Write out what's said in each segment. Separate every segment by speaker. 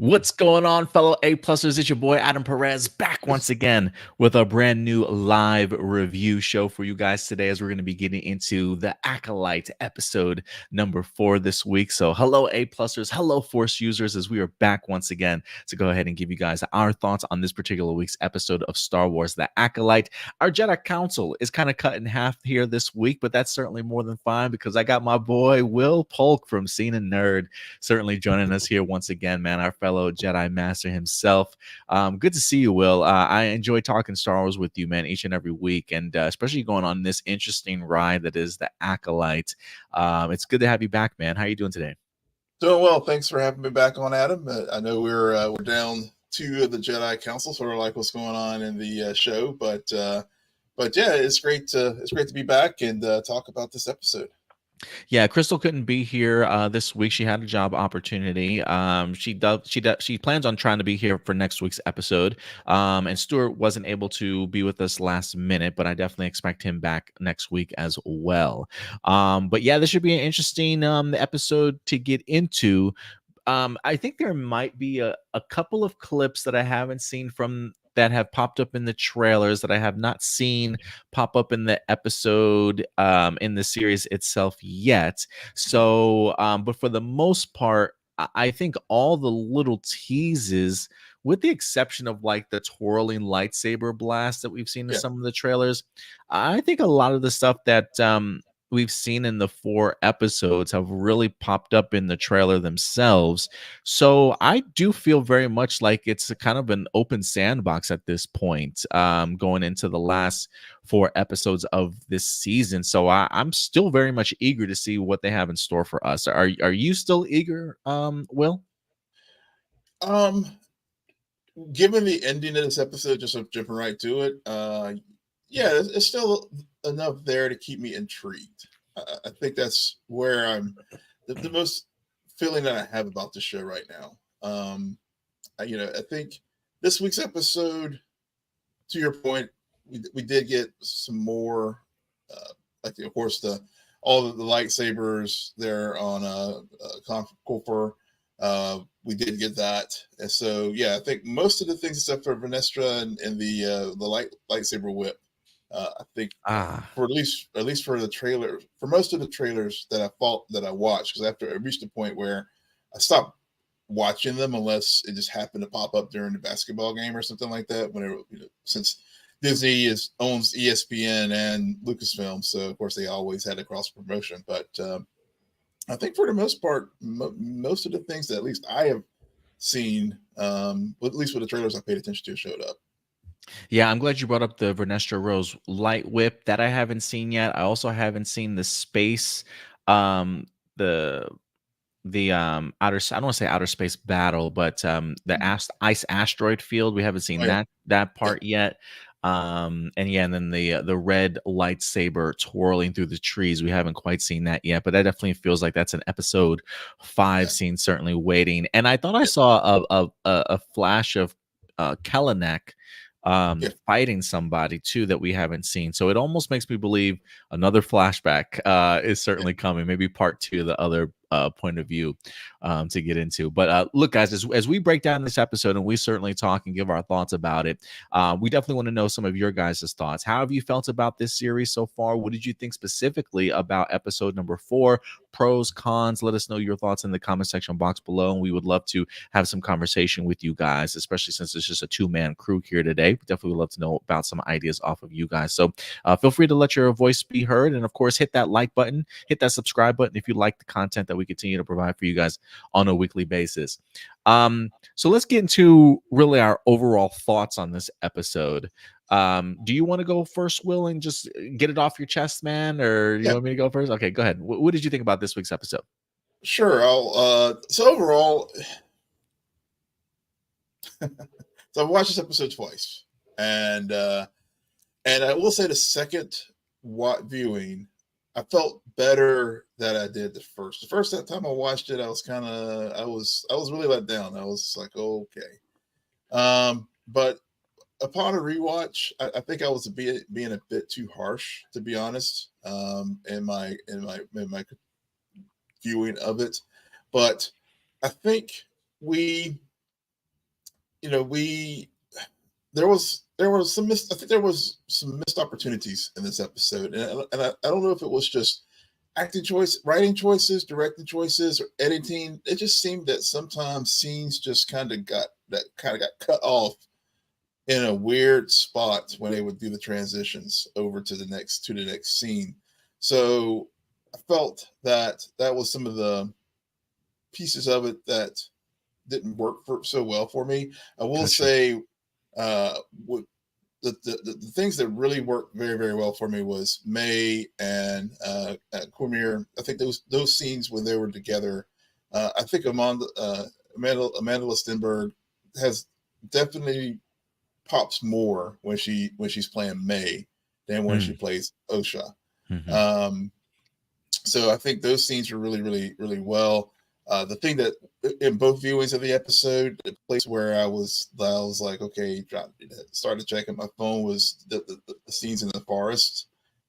Speaker 1: What's going on, fellow A-plussers? It's your boy Adam Perez back once again with a brand new live review show for you guys today, as we're going to be getting into the Acolyte episode number 4 this week. So hello, A-plussers, hello, Force users, as we are back once again to go ahead and give you guys our thoughts on this particular week's episode of Star Wars The Acolyte. Our Jedi Council is kind of cut in half here this week, but that's certainly more than fine because I got my boy Will Polk from Scene and Nerd certainly joining us here once again, man, our fellow Jedi Master himself. Good to see you, Will. I enjoy talking Star Wars with you, man, each and every week, and especially going on this interesting ride that is the Acolyte. It's good to have you back, man. How are you doing today?
Speaker 2: Doing well. Thanks for having me back on, Adam. I know we're down two of the Jedi Council, sort of like what's going on in the show, but yeah, it's great to be back and talk about this episode.
Speaker 1: Yeah, Crystal couldn't be here this week. She had a job opportunity. She plans on trying to be here for next week's episode. And Stuart wasn't able to be with us last minute, but I definitely expect him back next week as well. But yeah, this should be an interesting episode to get into. I think there might be a couple of clips that I haven't seen from that have popped up in the trailers that I have not seen pop up in the episode in the series itself yet. So, but for the most part, I think all the little teases, with the exception of like the twirling lightsaber blast that we've seen in
Speaker 2: Yeah.
Speaker 1: some of the trailers, I think a lot of the stuff that we've seen in the 4 episodes have really popped up in the trailer themselves. So I do feel very much like it's a kind of an open sandbox at this point, going into the last 4 episodes of this season. So I'm still very much eager to see what they have in store for us. Are you still eager, Will?
Speaker 2: Um, Given the ending of this episode, just jumping right to it, yeah, it's still enough there to keep me intrigued. I think that's where the most feeling that I have about the show right now. I think this week's episode, to your point, we did get some more, like of course all of the lightsabers there on Kofor. We did get that, and so yeah, I think most of the things except for Venestra and the lightsaber whip. I think
Speaker 1: Ah,
Speaker 2: for at least for the trailer, for most of the trailers that I watched, because after I reached a point where I stopped watching them unless it just happened to pop up during the basketball game or something like that. Whenever since Disney owns ESPN and Lucasfilm, so of course they always had a cross promotion. But I think for the most part, most of the things that at least I have seen, at least with the trailers I paid attention to, showed up.
Speaker 1: yeah, I'm glad you brought up the Vernestra Rose light whip that I haven't seen yet. I also haven't seen the space, um, the outer, I don't want to say outer space battle, but the ice asteroid field. We haven't
Speaker 2: Oh
Speaker 1: seen
Speaker 2: yeah,
Speaker 1: that
Speaker 2: yeah,
Speaker 1: part yet. And yeah, and then the red lightsaber twirling through the trees. We haven't quite seen that yet, but that definitely feels like that's an episode 5
Speaker 2: yeah,
Speaker 1: scene certainly waiting. And I thought I
Speaker 2: yeah,
Speaker 1: saw a flash of Kellenek
Speaker 2: yeah,
Speaker 1: fighting somebody too that we haven't seen. So it almost makes me believe another flashback is
Speaker 2: yeah.
Speaker 1: certainly coming. Maybe part 2, the other point of view to get into. But look, guys, as we break down this episode and we certainly talk and give our thoughts about it, we definitely want to know some of your guys' thoughts. How have you felt about this series so far? What did you think specifically about episode number 4? Pros, cons? Let us know your thoughts in the comment section box below, and we would love to have some conversation with you guys, especially since it's just a 2-man crew here today. We definitely would love to know about some ideas off of you guys. So feel free to let your voice be heard, and of course, hit that like button, hit that subscribe button if you like the content that we continue to provide for you guys on a weekly basis. So let's get into really our overall thoughts on this episode. Do you want to go first, Will, and just get it off your chest, man, or do you
Speaker 2: Yeah.
Speaker 1: want me to go first? Okay, go ahead. What did you think about this week's episode?
Speaker 2: Sure. So overall, so I've watched this episode twice, and and I will say the second viewing, I felt better that I did the first. The first that time I watched it, I was really let down. I was like, oh, okay. But upon a rewatch, I think I was being a bit too harsh, to be honest, in my viewing of it. But I think we we there was some I think there was some missed opportunities in this episode, and I don't know if it was just acting choice, writing choices, directing choices, or editing. It just seemed that sometimes scenes just kind of got cut off in a weird spot when they would do the transitions over to the next scene. So I felt that that was some of the pieces of it that didn't work for so well for me. I will
Speaker 1: Gotcha.
Speaker 2: say, uh, what the things that really worked very very well for me was May and Cormier. I think those scenes when they were together. I think Amanda Stenberg has definitely pops more when she's playing May than when she
Speaker 1: Mm,
Speaker 2: plays Osha.
Speaker 1: mhm.
Speaker 2: Um, so I think those scenes were really, really, really well. The thing that in both viewings of the episode, the place where I was like, okay, started checking my phone was the scenes in the forest,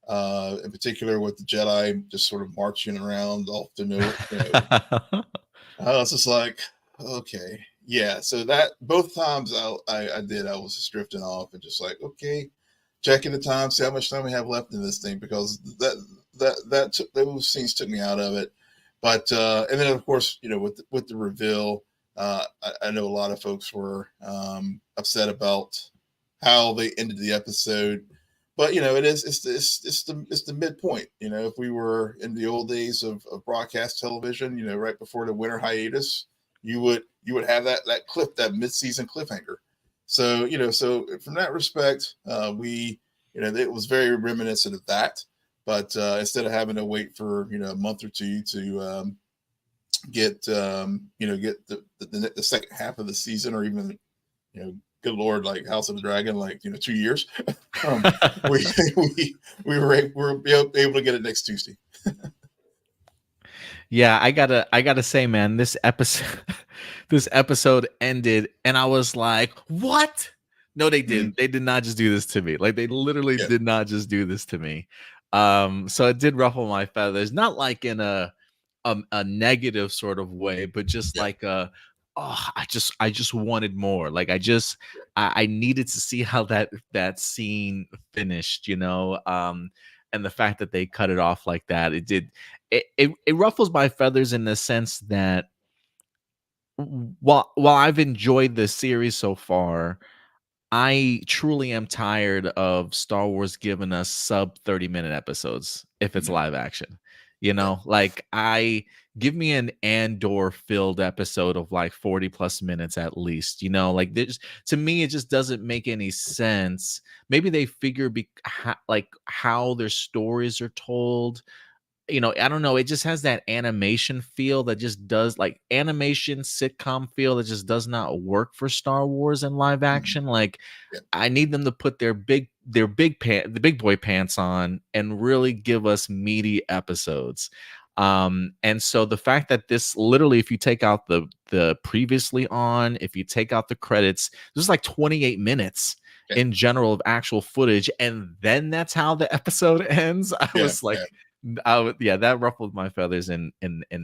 Speaker 2: in particular with the Jedi just sort of marching around off to know. I was just like, okay, yeah. So that both times I was just drifting off and just like, okay, checking the time, see how much time we have left in this thing because those scenes took me out of it. But and then of course with the reveal, I know a lot of folks were upset about how they ended the episode. But it's the midpoint. If we were in the old days of broadcast television, right before the winter hiatus, you would have that mid season cliffhanger. So from that respect, we it was very reminiscent of that. But instead of having to wait for a month or two to get the second half of the season, or even good lord, like House of the Dragon, like 2 years, um, we we were able to get it next Tuesday.
Speaker 1: Yeah, I gotta say, man, this episode this episode ended and I was like, "What?" No, they
Speaker 2: Mhm.
Speaker 1: didn't. They did not just do this to me. Like they literally
Speaker 2: Yeah,
Speaker 1: did not just do this to me. So it did ruffle my feathers, not like in a negative sort of way, but just
Speaker 2: yeah,
Speaker 1: like oh, I just wanted more. Like I needed to see how that scene finished, and the fact that they cut it off like that, it ruffles my feathers in the sense that while I've enjoyed the series so far, I truly am tired of Star Wars giving us sub 30-minute episodes if it's
Speaker 2: mhm,
Speaker 1: live action.
Speaker 2: yeah,
Speaker 1: Like I give me an Andor filled episode of like 40 plus minutes at least. Like this to me it just doesn't make any sense. Maybe they figure like how their stories are told. I don't know, it just has that animation feel that just does like animation sitcom feel that just does not work for Star Wars in live
Speaker 2: mhm,
Speaker 1: action. Like
Speaker 2: yeah,
Speaker 1: I need them to put the big boy pants on and really give us meaty episodes. And so the fact that this literally, if you take out the previously on, if you take out the credits, this is like 28 minutes
Speaker 2: yeah,
Speaker 1: in general of actual footage, and then that's how the episode ends. I
Speaker 2: yeah,
Speaker 1: was
Speaker 2: yeah.
Speaker 1: like, yeah, that ruffled my feathers in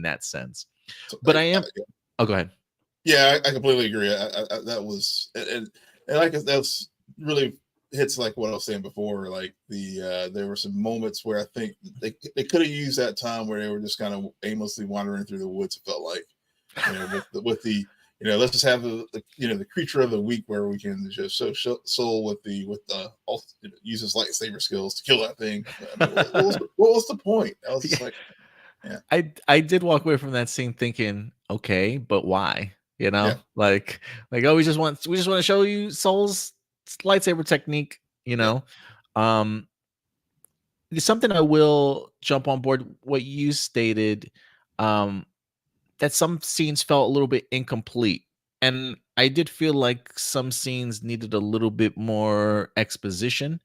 Speaker 1: that sense.
Speaker 2: So,
Speaker 1: But I am. Oh, go ahead.
Speaker 2: yeah, I completely agree. That was and like that's really hits like what I was saying before. Like there were some moments where I think they could have used that time where they were just kind of aimlessly wandering through the woods. It felt like with the let's just have the creature of the week where we can just show soul with the uses lightsaber skills to kill that thing. I mean, what was the point? I was just
Speaker 1: Yeah.
Speaker 2: like, yeah,
Speaker 1: I did walk away from that scene thinking, okay, but why?
Speaker 2: yeah,
Speaker 1: Oh, we just want to show you Soul's lightsaber technique.
Speaker 2: yeah,
Speaker 1: Um, there's something I will jump on board what you stated. Um, that some scenes felt a little bit incomplete, and I did feel like some scenes needed a little bit more exposition.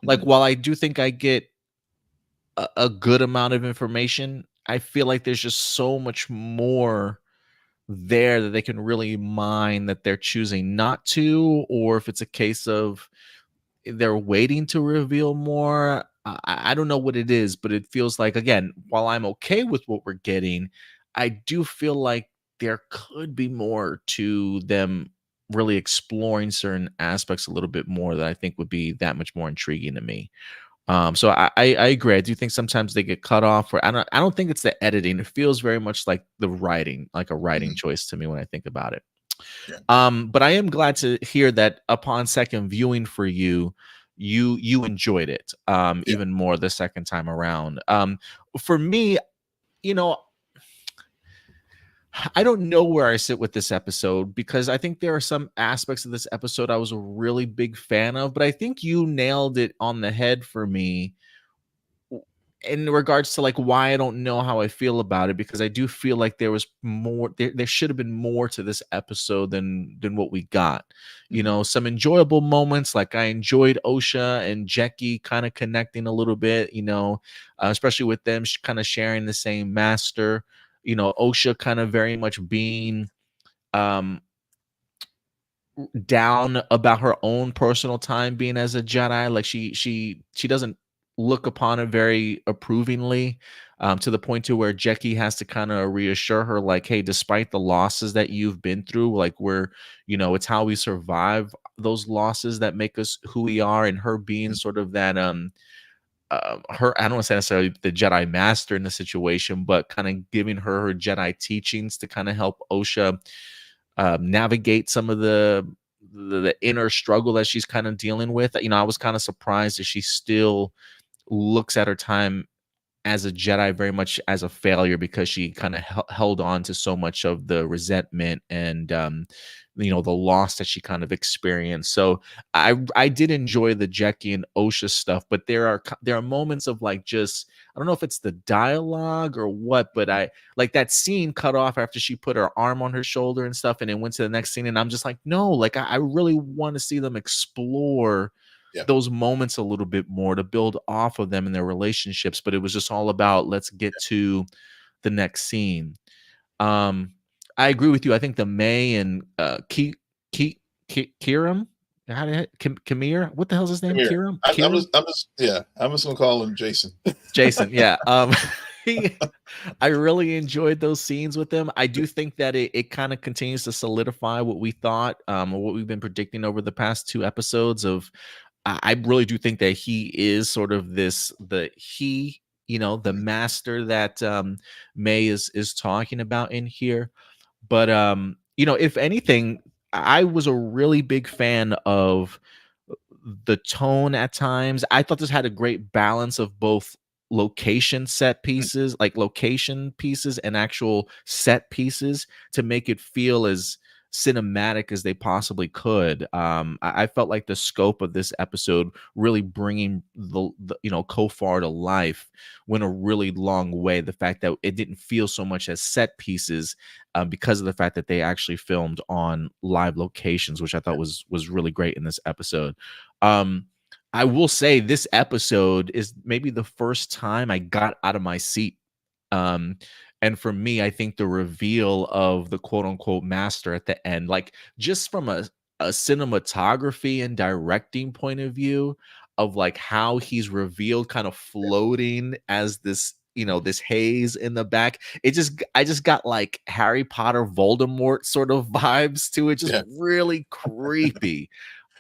Speaker 1: Like
Speaker 2: mhm,
Speaker 1: while I do think I get a good amount of information, I feel like there's just so much more there that they can really mine that they're choosing not to, or if it's a case of they're waiting to reveal more. I don't know what it is, but it feels like, again, while I'm okay with what we're getting, I do feel like there could be more to them really exploring certain aspects a little bit more that I think would be that much more intriguing to me. So I agree. I do think sometimes they get cut off, or I don't think it's the editing. It feels very much like the writing, like a writing
Speaker 2: Mhm.
Speaker 1: choice to me when I think about it.
Speaker 2: Yeah.
Speaker 1: But I am glad to hear that upon second viewing for you, you enjoyed it
Speaker 2: Yeah.
Speaker 1: even more the second time around. For me, you know, I don't know where I sit with this episode because I think there are some aspects of this episode I was a really big fan of, but I think you nailed it on the head for me in regards to like why I don't know how I feel about it, because I do feel like there was more there should have been more to this episode than what we got. You
Speaker 2: Mhm.
Speaker 1: know, some enjoyable moments, like I enjoyed Osha and Jackie kind of connecting a little bit, especially with them kind of sharing the same master. Osha kind of very much being um down about her own personal time being as a Jedi. Like she doesn't look upon it very approvingly, to the point to where Jackie has to kind of reassure her, like, hey, despite the losses that you've been through, like it's how we survive those losses that make us who we are. And her being
Speaker 2: Mhm.
Speaker 1: sort of that her, I don't want to say necessarily the Jedi master in the situation, but kind of giving her Jedi teachings to kind of help Osha navigate some of the inner struggle that she's kind of dealing with. I was kind of surprised that she still looks at her time as a Jedi very much as a failure, because she kind of held on to so much of the resentment and the loss that she kind of experienced. So I did enjoy the Jackie and Osha stuff, but there are moments of like, just I don't know if it's the dialogue or what, but I like that scene cut off after she put her arm on her shoulder and stuff, and it went to the next scene, and I'm just like, no, like I really want to see them explore
Speaker 2: Yeah.
Speaker 1: those moments a little bit more to build off of them and their relationships. But it was just all about, let's get to the next scene. um I agree with you. I think the May and Kiram, how did Kamir, what the hell's his
Speaker 2: Come
Speaker 1: name,
Speaker 2: here.
Speaker 1: Kiram
Speaker 2: I'm just gonna call him Jason.
Speaker 1: Jason, yeah. He, I really enjoyed those scenes with him. I do think that it kind of continues to solidify what we thought, or what we've been predicting over the past two episodes of. I really do think that he is sort of the master that May is talking about in here. But if anything, I was a really big fan of the tone at times. I thought this had a great balance of both
Speaker 2: Mm.
Speaker 1: location pieces and actual set pieces to make it feel as cinematic as they possibly could. I felt like the scope of this episode really bringing the Kofar to life went a really long way. The fact that it didn't feel so much as set pieces, because of the fact that they actually filmed on live locations, which I thought was really great in this episode. Um, I will say this episode is maybe the first time I got out of my seat. Um, and for me, I think the reveal of the quote unquote master at the end, like just from a cinematography and directing point of view, of like how he's revealed kind of floating as this haze in the back. I just got like Harry Potter Voldemort sort of vibes to it, just
Speaker 2: Yeah.
Speaker 1: really creepy.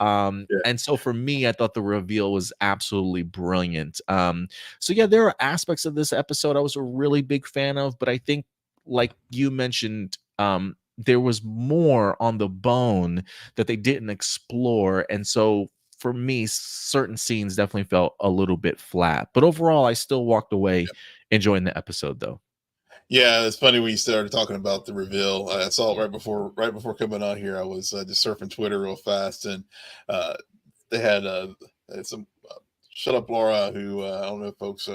Speaker 2: Yeah.
Speaker 1: And so for me, I thought the reveal was absolutely brilliant. So yeah, there are aspects of this episode I was a really big fan of, but I think, like you mentioned, there was more on the bone that they didn't explore. And so for me, certain scenes definitely felt a little bit flat. But overall, I still walked away enjoying the episode though.
Speaker 2: Yeah, it's funny when you started talking about the reveal. I saw it right before coming on here. I was just surfing Twitter real fast, and uh, they had some shut up Laura, who I don't know if folks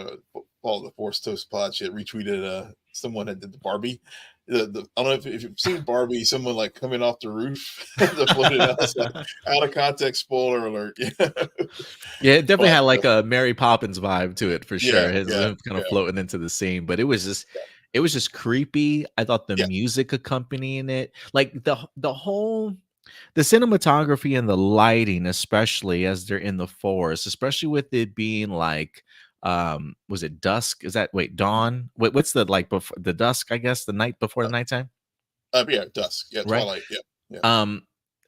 Speaker 2: follow the Force Toast Pod. She had retweeted someone that did the Barbie. I don't know if you've seen Barbie, someone like coming off the roof to float it out. It's like out of context, spoiler alert. Yeah,
Speaker 1: Yeah, it definitely
Speaker 2: but
Speaker 1: had like a Mary Poppins vibe to it for sure.
Speaker 2: yeah,
Speaker 1: His
Speaker 2: yeah,
Speaker 1: him kind
Speaker 2: yeah,
Speaker 1: of floating into the scene, but it was just creepy. I thought the
Speaker 2: yeah,
Speaker 1: music accompanying it, like the cinematography and the lighting, especially as they're in the forest, especially with it being like, was it dusk? Is that, wait, dawn? What's the, like, before the dusk, I guess, the night before the nighttime,
Speaker 2: yeah. Dusk, yeah,
Speaker 1: right?
Speaker 2: Twilight, yeah, yeah,
Speaker 1: Um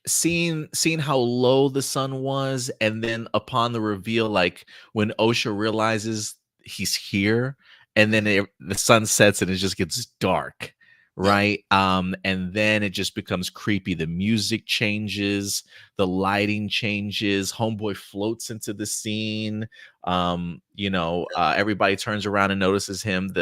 Speaker 1: seeing how low the sun was, and then upon the reveal, like when Osha realizes he's here, and then the sun sets and it just gets dark,
Speaker 2: Yeah.
Speaker 1: right? And then it just becomes creepy. The music changes, the lighting changes, homeboy floats into the scene. Everybody turns around and notices him.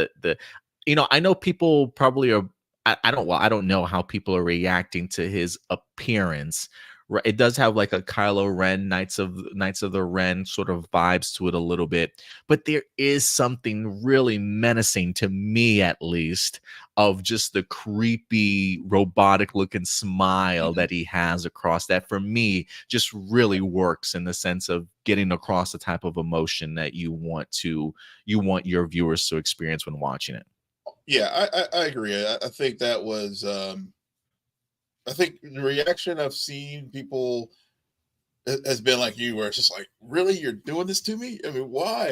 Speaker 1: I know people probably are, I don't know how people are reacting to his appearance. Right, it does have like a Kylo Ren, Knights of the Ren sort of vibes to it a little bit, but there is something really menacing, to me at least, of just the creepy robotic looking smile
Speaker 2: Mhm.
Speaker 1: that he has across, that for me just really works in the sense of getting across the type of emotion that you want your viewers to experience when watching it.
Speaker 2: Yeah, I agree. I think that was I think the reaction I've seen people has been like you, where it's just like, really, you're doing this to me? I mean, why?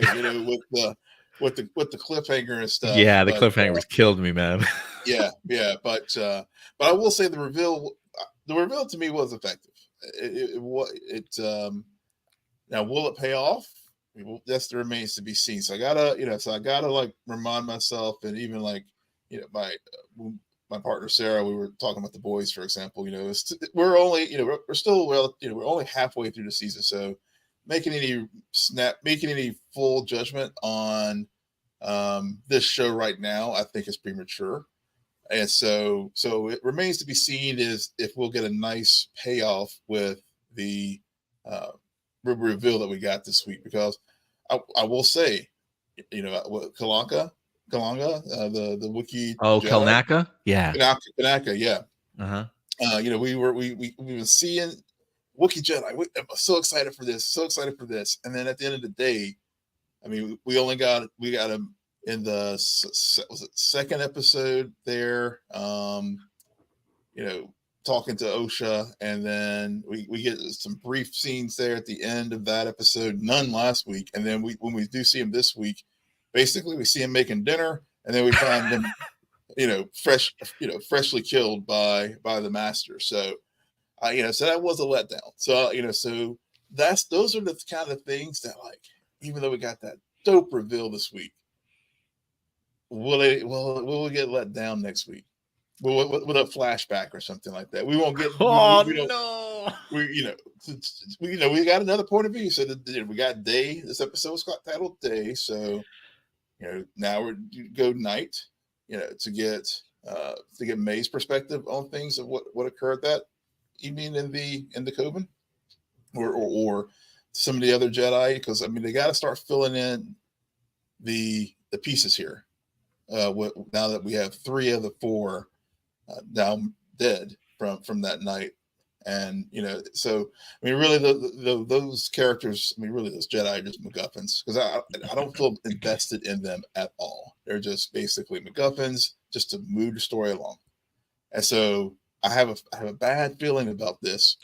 Speaker 2: With the cliffhanger and stuff.
Speaker 1: Yeah, the
Speaker 2: But
Speaker 1: cliffhangers killed me, man.
Speaker 2: yeah, but I will say the reveal to me was effective. Now will it pay off? Well, that's the remains to be seen. So I gotta like remind myself, and even like my partner Sarah, we were talking about The Boys, for example. We're only we're still we're only halfway through the season, so making any full judgment on this show right now, I think is premature. And so it remains to be seen is if we'll get a nice payoff with the uh, reveal that we got this week. Because I will say, Kalanga, the Wookiee
Speaker 1: Oh,
Speaker 2: Jedi,
Speaker 1: Kelnaka? Yeah.
Speaker 2: Kanaka, yeah.
Speaker 1: Uh-huh.
Speaker 2: We were seeing Wookiee Jedi. I'm so excited for this, so excited for this. And then at the end of the day, I mean, we got him in the was it second episode there. Talking to Osha, and then we get some brief scenes there at the end of that episode. None last week, and then when we do see him this week, basically we see him making dinner, and then we find him, freshly killed by the master. So, so that was a letdown. So, those are the kind of things that, like, even though we got that dope reveal this week, will we get let down next week? With a flashback or something like that. We won't get.
Speaker 1: Oh
Speaker 2: We don't.
Speaker 1: no.
Speaker 2: We got another point of view. So we got Day. This episode was titled Day. So now we go night. To get May's perspective on things of what occurred that evening in the Coven, or some of the other Jedi, because I mean they got to start filling in the pieces here. Now that we have 3 of the 4 now dead from that night, and so I mean, really, those characters, I mean, really, those Jedi are just MacGuffins, because I don't feel invested in them at all. They're just basically MacGuffins just to move the story along, and so I have a bad feeling about this.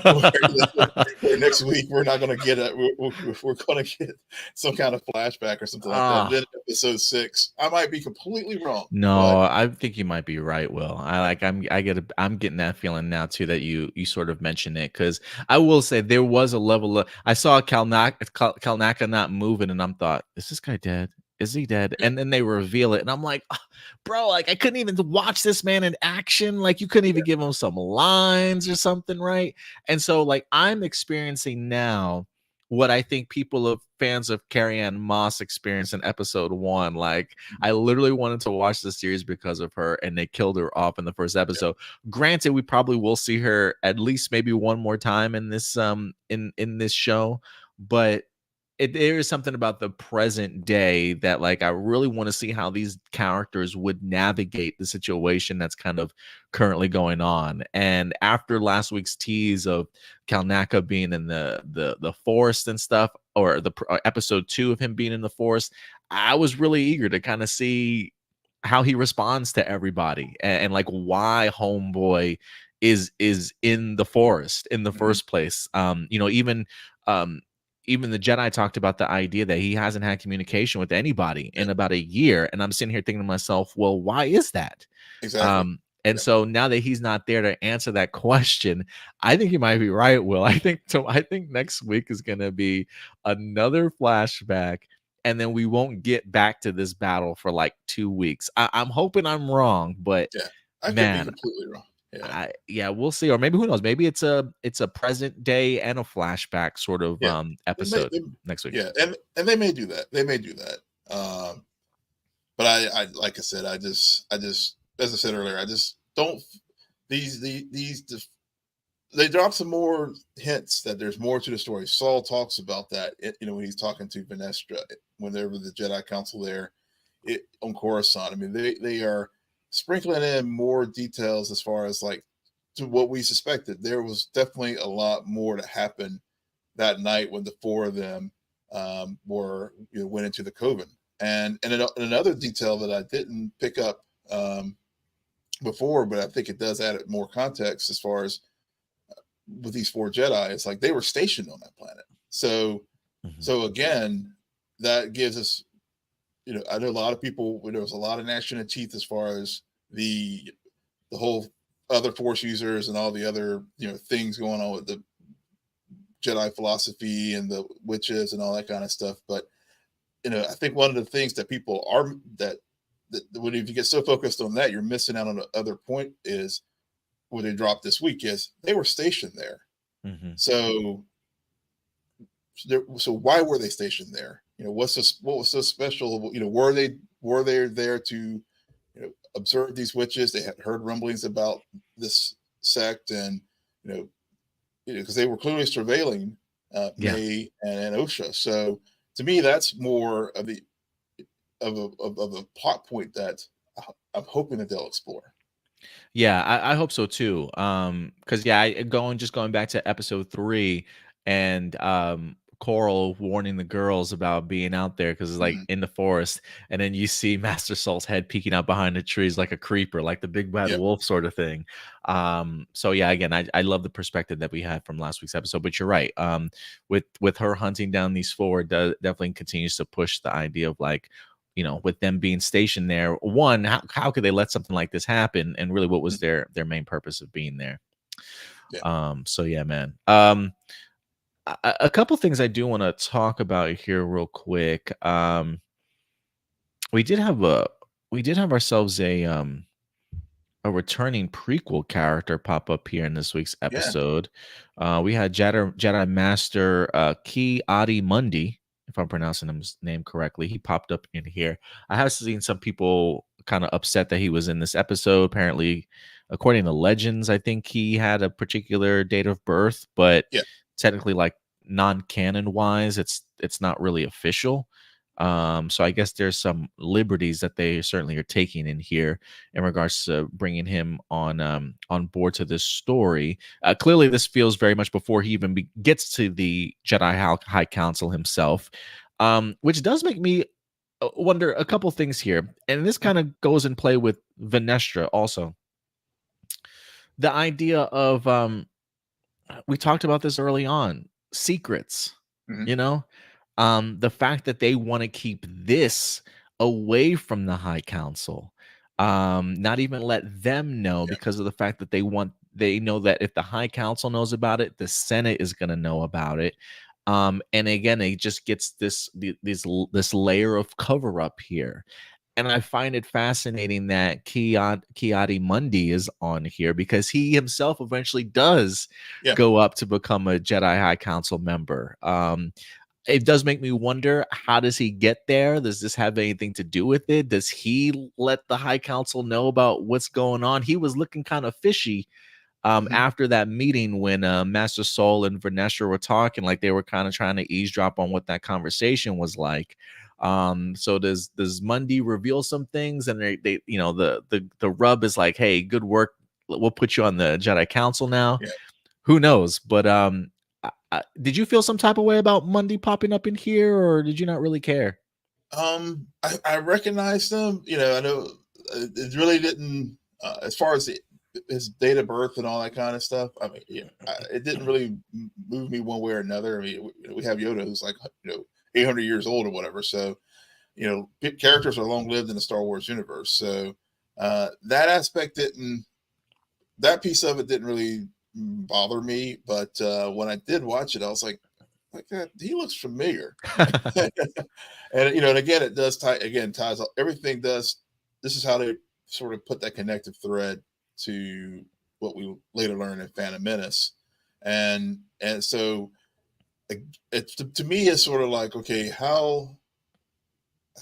Speaker 2: where next week we're not going to get we're going to get some kind of flashback or something like that. Then
Speaker 1: Ah.
Speaker 2: episode 6, I might be completely wrong, but
Speaker 1: No, I think you might be right, Will. I'm getting that feeling now too, that you sort of mentioned it, because I will say there was a level of, I saw Kalnaka not moving, and I'm thought, is this guy dead? Is he dead? And then they reveal it, and I'm like, "Oh, bro, like I couldn't even watch this man in action. Like you couldn't even give him some lines or something, right?" And so like I'm experiencing now what I think people of fans of Carrie Ann Moss experienced in episode 1. Like I literally wanted to watch the series because of her, and they killed her off in the first episode. Granted, we probably will see her at least maybe one more time in this in this show, but there is something about the present day that like I really want to see how these characters would navigate the situation that's kind of currently going on. And after last week's tease of Kalnaka being in the forest and stuff, or episode 2 of him being in the forest, I was really eager to kind of see how he responds to everybody, and like why homeboy is in the forest in the
Speaker 2: Mhm.
Speaker 1: first place. Um even the Jedi talked about the idea that he hasn't had communication with anybody
Speaker 2: Yeah,
Speaker 1: in about a year. And I'm sitting here thinking to myself, well, why is that?
Speaker 2: exactly.
Speaker 1: And so now that he's not there to answer that question, I think you might be right, Will. I think next week is gonna be another flashback, and then we won't get back to this battle for like 2 weeks. I'm hoping I'm wrong, but
Speaker 2: Yeah, I could be
Speaker 1: man,
Speaker 2: completely wrong. Yeah,
Speaker 1: yeah, we'll see. Or maybe who knows? Maybe it's a present day and a flashback sort of
Speaker 2: yeah,
Speaker 1: episode next week.
Speaker 2: yeah, and they may do that. They may do that. But I like I said, I just as I said earlier, I just don't these they drop some more hints that there's more to the story. Saul talks about that, when he's talking to Venestra, whenever the Jedi Council there, on Coruscant. I mean, they are sprinkling in more details as far as like to what we suspected. There was definitely a lot more to happen that night when the four of them went into the coven. And another detail that I didn't pick up before, but I think it does add more context as far as with these four Jedi, it's like they were stationed on that planet. So,
Speaker 1: Mhm.
Speaker 2: so again, that gives us, I know a lot of people. There was a lot of gnashing of teeth as far as the whole other Force users and all the other things going on with the Jedi philosophy and the witches and all that kind of stuff. But I think one of the things that people are that when if you get so focused on that, you're missing out on the other point is what they dropped this week is they were stationed there.
Speaker 1: Mhm.
Speaker 2: So why were they stationed there? What was so special? Were they there to observe these witches? They had heard rumblings about this sect, and because they were clearly surveilling
Speaker 1: Yeah.
Speaker 2: May and Osha. So to me, that's more of the of a plot point that I'm hoping that they'll explore.
Speaker 1: Yeah, I hope so too. Because yeah, going back to episode 3 and Coral warning the girls about being out there because it's like
Speaker 2: Mhm.
Speaker 1: in the forest, and then you see Master Salt's head peeking out behind the trees like a creeper, like the big bad
Speaker 2: Yeah.
Speaker 1: wolf sort of thing. So yeah, again, I love the perspective that we had from last week's episode. But you're right. With her hunting down these four, definitely continues to push the idea of like, with them being stationed there, one, how could they let something like this happen? And really, what was
Speaker 2: Mhm.
Speaker 1: their main purpose of being there?
Speaker 2: Yeah.
Speaker 1: So yeah, man. A couple things I do want to talk about here real quick. We did have a we did have ourselves a returning prequel character pop up here in this week's
Speaker 2: Yeah.
Speaker 1: episode. We had Jedi Master Ki Adi Mundi, if I'm pronouncing his name correctly. He popped up in here. I have seen some people kind of upset that he was in this episode. Apparently, according to legends, I think he had a particular date of birth, but
Speaker 2: Yeah.
Speaker 1: technically, like non-canon wise, it's not really official. So I guess there's some liberties that they certainly are taking in here in regards to bringing him on board to this story. Clearly, this feels very much before he even gets to the Jedi High Council himself, which does make me wonder a couple things here, and this kind of goes in play with Venestra also. The idea of we talked about this early on, secrets,
Speaker 2: Mhm.
Speaker 1: you know, the fact that they want to keep this away from the high council, not even let them know
Speaker 2: Yeah.
Speaker 1: because of the fact that they know that if the high council knows about it, the senate is going to know about it. And again, it just gets this layer of cover up here. And I find it fascinating that Kiadi Mundi is on here because he himself eventually does
Speaker 2: Yeah.
Speaker 1: go up to become a Jedi High Council member. It does make me wonder, how does he get there? Does this have anything to do with it? Does he let the High Council know about what's going on? He was looking kind of fishy
Speaker 2: Mhm.
Speaker 1: after that meeting when Master Soul and Vernestra were talking, like they were kind of trying to eavesdrop on what that conversation was like. So does Mundy reveal some things, and they the rub is like, hey, good work, we'll put you on the Jedi Council now.
Speaker 2: Yeah.
Speaker 1: Who knows? But did you feel some type of way about Mundy popping up in here, or did you not really care?
Speaker 2: I recognize them. I know it really didn't, as far as his date of birth and all that kind of stuff. I mean, it didn't really move me one way or another. I mean, we have Yoda who's like 800 years old or whatever. So characters are long lived in the Star Wars universe. So that aspect didn't. that piece of it didn't really bother me, but when I did watch it, I was like that he looks familiar. And and again, it does ties all, everything does. This is how they sort of put that connective thread to what we later learn in Phantom Menace, and so it to me it's sort of like, okay, how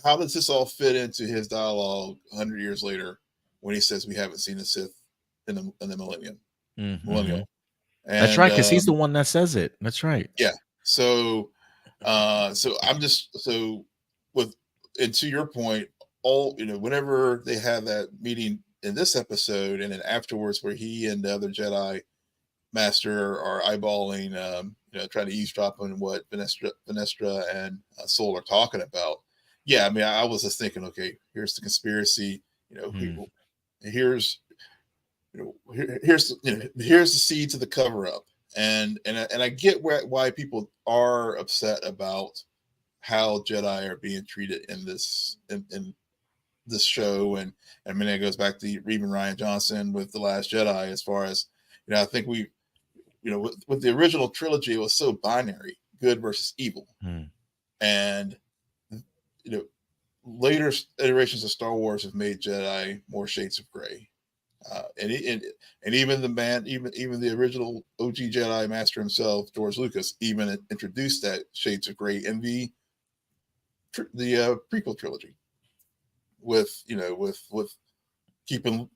Speaker 2: does this all fit into his dialogue 100 years later when he says we haven't seen a Sith in the
Speaker 1: Mhm.
Speaker 2: millennial,
Speaker 1: That's
Speaker 2: and
Speaker 1: right, 'cause he's the one that says it. That's right.
Speaker 2: yeah, so so I'm just so with and to your point, all whenever they have that meeting in this episode, and then afterwards where he and the other Jedi Master are eyeballing, trying to eavesdrop on what Venestra and Soul are talking about. Yeah, I mean, I was just thinking, okay, here's the conspiracy.
Speaker 1: Mm.
Speaker 2: Here's here's the seeds of the cover up, and I get why people are upset about how Jedi are being treated in this show, and I mean it goes back to even Ryan Johnson with The Last Jedi. As far as I think with the original trilogy, it was so binary, good versus evil,
Speaker 1: Mm.
Speaker 2: and you know later iterations of Star Wars have made Jedi more shades of gray. And even the man, even the original OG Jedi Master himself, George Lucas, even introduced that shades of gray in the prequel trilogy with with keeping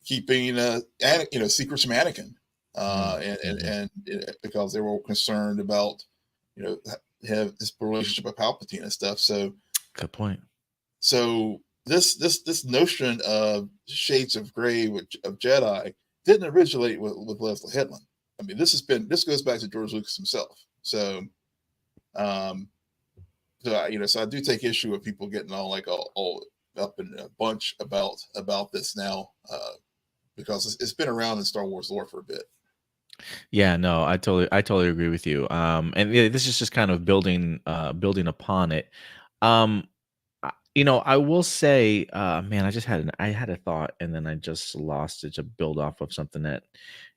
Speaker 2: secrets from Anakin,
Speaker 1: Mm. Mhm.
Speaker 2: and because they were concerned about you know have this relationship with Palpatine and stuff.
Speaker 1: Good point.
Speaker 2: So this notion of shades of gray of Jedi didn't originate with Leslie Headland. I mean, this goes back to George Lucas himself. Um, so I do take issue with people getting all up in a bunch about this now, because it's been around in Star Wars lore for a bit.
Speaker 1: Yeah, no, I totally agree with you. And yeah, this is just kind of building upon it. Um, I will say, man, I had a thought and then I just lost it to build off of something that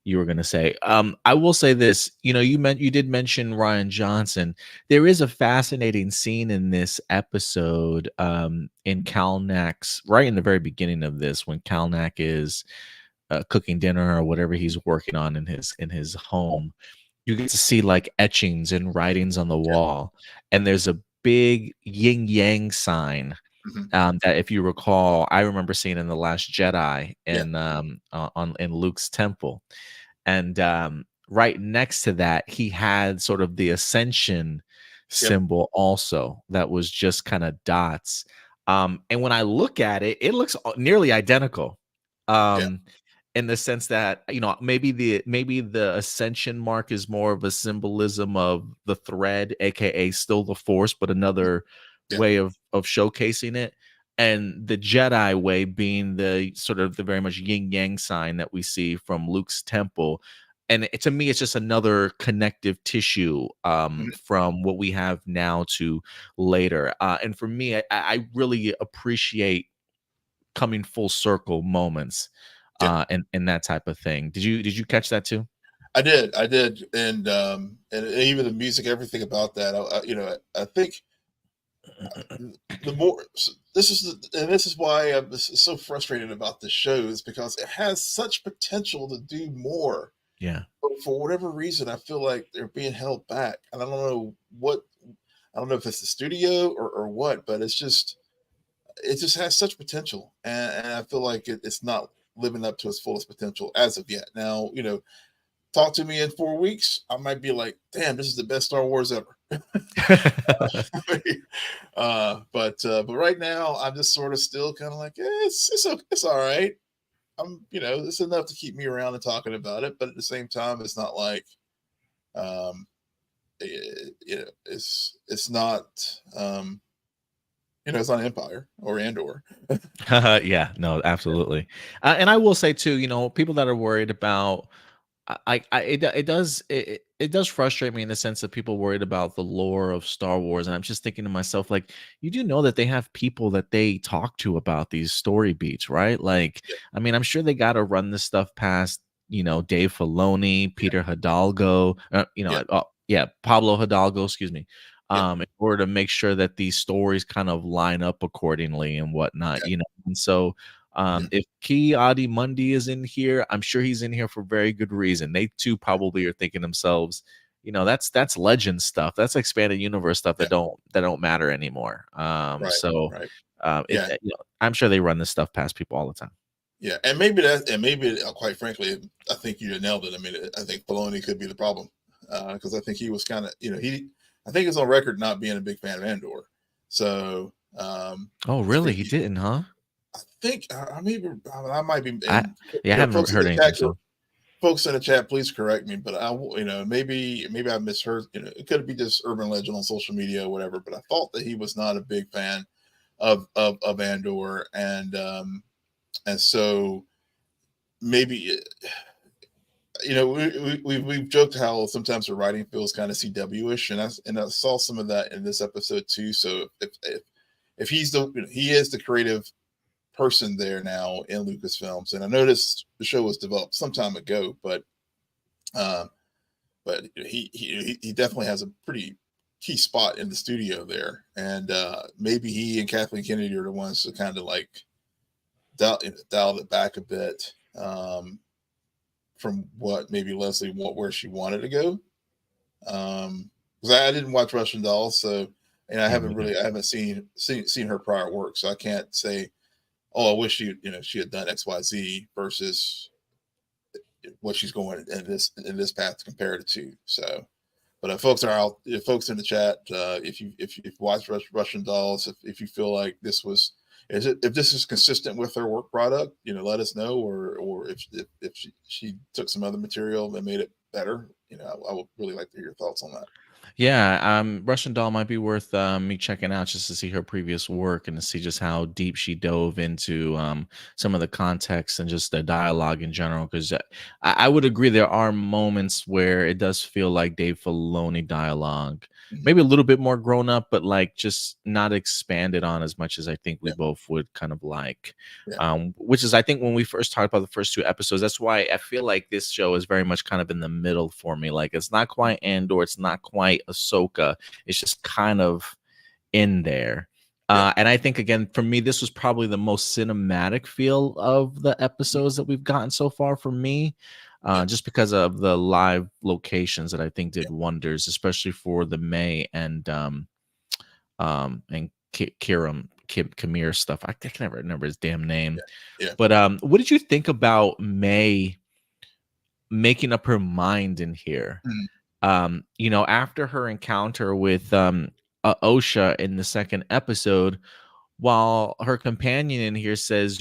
Speaker 1: you were gonna say. I will say this, you did mention Ryan Johnson. There is a fascinating scene in this episode, in Calnak's right in the very beginning of this when Calnak is cooking dinner or whatever he's working on in his home. You get to see like etchings and writings on the
Speaker 2: Yeah.
Speaker 1: wall, and there's a big yin yang sign,
Speaker 2: Hmm.
Speaker 1: that if you recall, I remember seeing in The Last Jedi
Speaker 2: Yeah.
Speaker 1: in Luke's temple. And right next to that, he had sort of the ascension
Speaker 2: Yep.
Speaker 1: symbol also that was just kind of dots. And when I look at it, it looks nearly identical.
Speaker 2: Yeah.
Speaker 1: Um, in the sense that maybe the ascension mark is more of a symbolism of the thread, aka still the force, but another
Speaker 2: Yeah.
Speaker 1: way of showcasing it, and the Jedi way being the sort of the very much yin yang sign that we see from Luke's temple. And to me, it's just another connective tissue,
Speaker 2: Mhm.
Speaker 1: from what we have now to later. And for me, I really appreciate coming full circle moments,
Speaker 2: Yeah.
Speaker 1: and that type of thing. Did you catch that too?
Speaker 2: I did, and even the music, everything about that. I think the more this is why I'm so frustrated about this show, is because it has such potential to do more,
Speaker 1: Yeah.
Speaker 2: but for whatever reason, I feel like they're being held back, and I don't know what. I don't know if it's the studio or what, but it just has such potential, and I feel like it's not living up to its fullest potential as of yet. Now, talk to me in 4 weeks, I might be like, damn, this is the best Star Wars ever. But right now, I'm just sort of still kind of like, it's all right. It's enough to keep me around and talking about it. But at the same time, it's not like, um, it's not, it's not Empire or Andor.
Speaker 1: Yeah, no, absolutely. And I will say too, people that are worried about, it does. it does frustrate me in the sense that people worried about the lore of Star Wars, and I'm just thinking to myself, like, you do know that they have people that they talk to about these story beats, right? Like,
Speaker 2: Yeah,
Speaker 1: I mean, I'm sure they got to run this stuff past, Dave Filoni,
Speaker 2: yeah,
Speaker 1: Peter Hidalgo,
Speaker 2: yeah,
Speaker 1: oh, yeah, Pablo Hidalgo, excuse me,
Speaker 2: yeah,
Speaker 1: in order to make sure that these stories kind of line up accordingly and whatnot,
Speaker 2: yeah,
Speaker 1: and so.
Speaker 2: yeah,
Speaker 1: If Ki Adi Mundi is in here, I'm sure he's in here for very good reason. They too probably are thinking themselves, that's legend stuff. That's expanded universe stuff
Speaker 2: yeah.
Speaker 1: that don't matter anymore.
Speaker 2: Right, right. Yeah,
Speaker 1: I'm sure they run this stuff past people all the time.
Speaker 2: yeah, and maybe quite frankly, I think you nailed it. I mean, I think Filoni could be the problem because I think he was kind of, I think he's on record not being a big fan of Andor. So
Speaker 1: Oh,
Speaker 2: I
Speaker 1: really?
Speaker 2: think
Speaker 1: He didn't, huh?
Speaker 2: I might be,
Speaker 1: I
Speaker 2: and
Speaker 1: Yeah, I haven't
Speaker 2: folks in
Speaker 1: heard
Speaker 2: the
Speaker 1: anything.
Speaker 2: chat,
Speaker 1: So
Speaker 2: please correct me. But maybe I misheard. It could be just urban legend on social media or whatever. But I thought that he was not a big fan of Andor, and so maybe we've joked how sometimes the writing feels kind of CW-ish, and I saw some of that in this episode too. So if he is the creative person there now in Lucasfilms, and I noticed the show was developed some time ago, uh, but he definitely has a pretty key spot in the studio there, and maybe he and Kathleen Kennedy are the ones to kind of like dial it back a bit. From what maybe Leslie where she wanted to go. Because I didn't watch Russian Doll, so and
Speaker 1: yeah, me
Speaker 2: I haven't seen her prior work, so I can't say, oh, I wish she had done X Y Z versus what she's going in this path to compare it to. So, but if folks in the chat, if you've watched Russian Dolls, if you feel like if this is consistent with her work product, let us know, or if she took some other material and made it better, I would really like to hear your thoughts on that.
Speaker 1: Yeah, Russian Doll might be worth me checking out just to see her previous work and to see just how deep she dove into some of the context and just the dialogue in general. Because I would agree there are moments where it does feel like Dave Filoni dialogue,
Speaker 2: Mhm.
Speaker 1: maybe a little bit more grown up, but like just not expanded on as much as I think we
Speaker 2: Yeah,
Speaker 1: both would kind of like.
Speaker 2: yeah,
Speaker 1: Which is, I think, when we first talked about the first two episodes, that's why I feel like this show is very much kind of in the middle for me. Like, it's not quite Andor, it's not quite Ahsoka, it's just kind of in there.
Speaker 2: yeah,
Speaker 1: And I think, again, for me, this was probably the most cinematic feel of the episodes that we've gotten so far for me,
Speaker 2: yeah,
Speaker 1: just because of the live locations that I think
Speaker 2: yeah,
Speaker 1: did wonders, especially for the May and Kamir stuff. I can never remember his damn name.
Speaker 2: yeah, yeah.
Speaker 1: But what did you think about May making up her mind in here?
Speaker 2: Mhm.
Speaker 1: After her encounter with Osha in the second episode, while her companion in here says,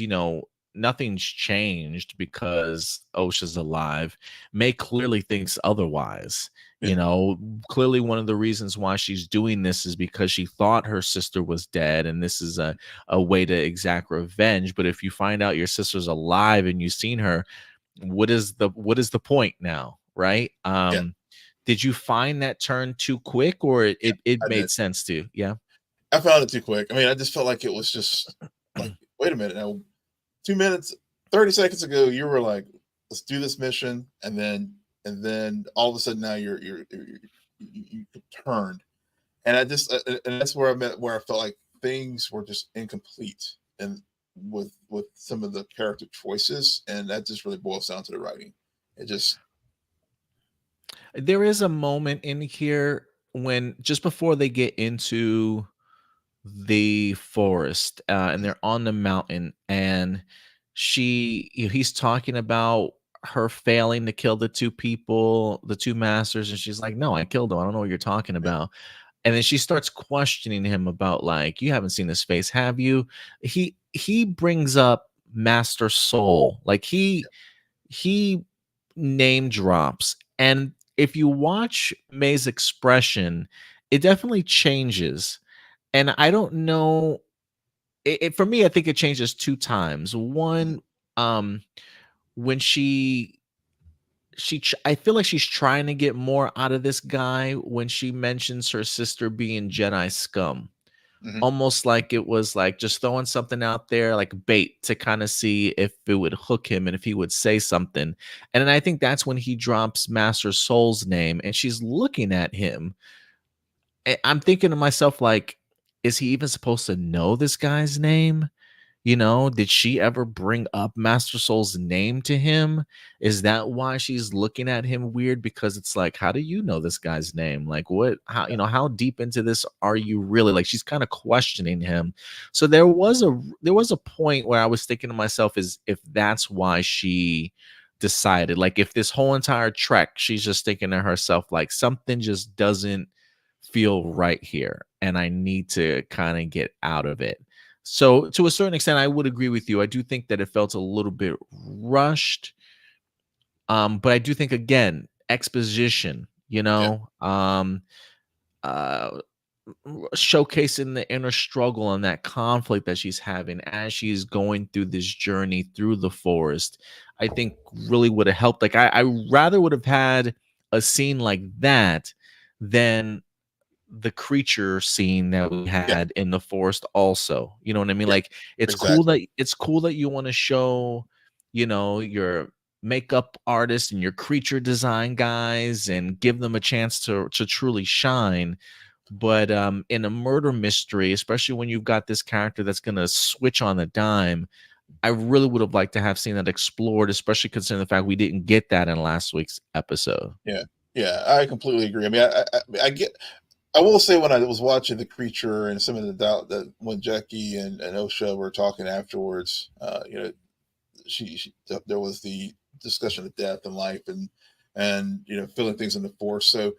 Speaker 1: nothing's changed because Osha's alive, May clearly thinks otherwise.
Speaker 2: Yeah,
Speaker 1: Clearly one of the reasons why she's doing this is because she thought her sister was dead, and this is a way to exact revenge. But if you find out your sister's alive and you've seen her, what is the point now, right?
Speaker 2: yeah,
Speaker 1: Did you find that turn too quick, or it
Speaker 2: yeah.
Speaker 1: it, it
Speaker 2: I did.
Speaker 1: made sense to you? Yeah.
Speaker 2: I found it too quick. I mean, I just felt like it was just like, wait a minute now, 2 minutes, 30 seconds ago, you were like, let's do this mission, and then all of a sudden now you turned, and and that's where where I felt like things were just incomplete, and with some of the character choices, and that just really boils down to the writing. It just
Speaker 1: There is a moment in here when just before they get into the forest, and they're on the mountain, and he's talking about her failing to kill the two masters, and she's like, no, I killed them, I don't know what you're talking
Speaker 2: yeah,
Speaker 1: about. And then she starts questioning him about, like, you haven't seen his face, have you? He brings up Master Soul, like he name drops. And if you watch May's expression, it definitely changes. And I don't know, for me, I think it changes two times.
Speaker 2: mhm,
Speaker 1: One, when I feel like she's trying to get more out of this guy when she mentions her sister being Jedi scum.
Speaker 2: Hmm.
Speaker 1: Almost like it was like just throwing something out there like bait to kind of see if it would hook him and if he would say something. And then I think that's when he drops Master Soul's name and she's looking at him. I'm thinking to myself, like, is he even supposed to know this guy's name? You know, did she ever bring up Master Soul's name to him? Is that why she's looking at him weird? Because it's like, how do you know this guy's name? Like, what, how, you know, how deep into this are you really? Like, she's kind of questioning him. So there was a point where I was thinking to myself, is if that's why she decided, like, if this whole entire trek, she's just thinking to herself, like, something just doesn't feel right here, and I need to kind of get out of it. So to a certain extent, I would agree with you. I do think that it felt a little bit rushed. But I do think again, exposition, you
Speaker 2: Yeah.
Speaker 1: know, uh showcasing the inner struggle and that conflict that she's having as she's going through this journey through the forest, I think really would have helped. Like I rather would have had a scene like that than the creature scene that we
Speaker 2: Yeah.
Speaker 1: had in the forest also. You know what I mean?
Speaker 2: Yeah.
Speaker 1: Like
Speaker 2: Exactly.
Speaker 1: it's cool that you want to show, you know, your makeup artists and your creature design guys and give them a chance to truly shine. But in a murder mystery, especially when you've got this character that's gonna switch on a dime, I really would have liked to have seen that explored, especially considering the fact we didn't get that in last week's episode.
Speaker 2: Yeah. Yeah. I completely agree. I mean, I get. I will say when I was watching the creature and some of the doubt that when Jackie and Osha were talking afterwards, there was the discussion of death and life and feeling things in the force. So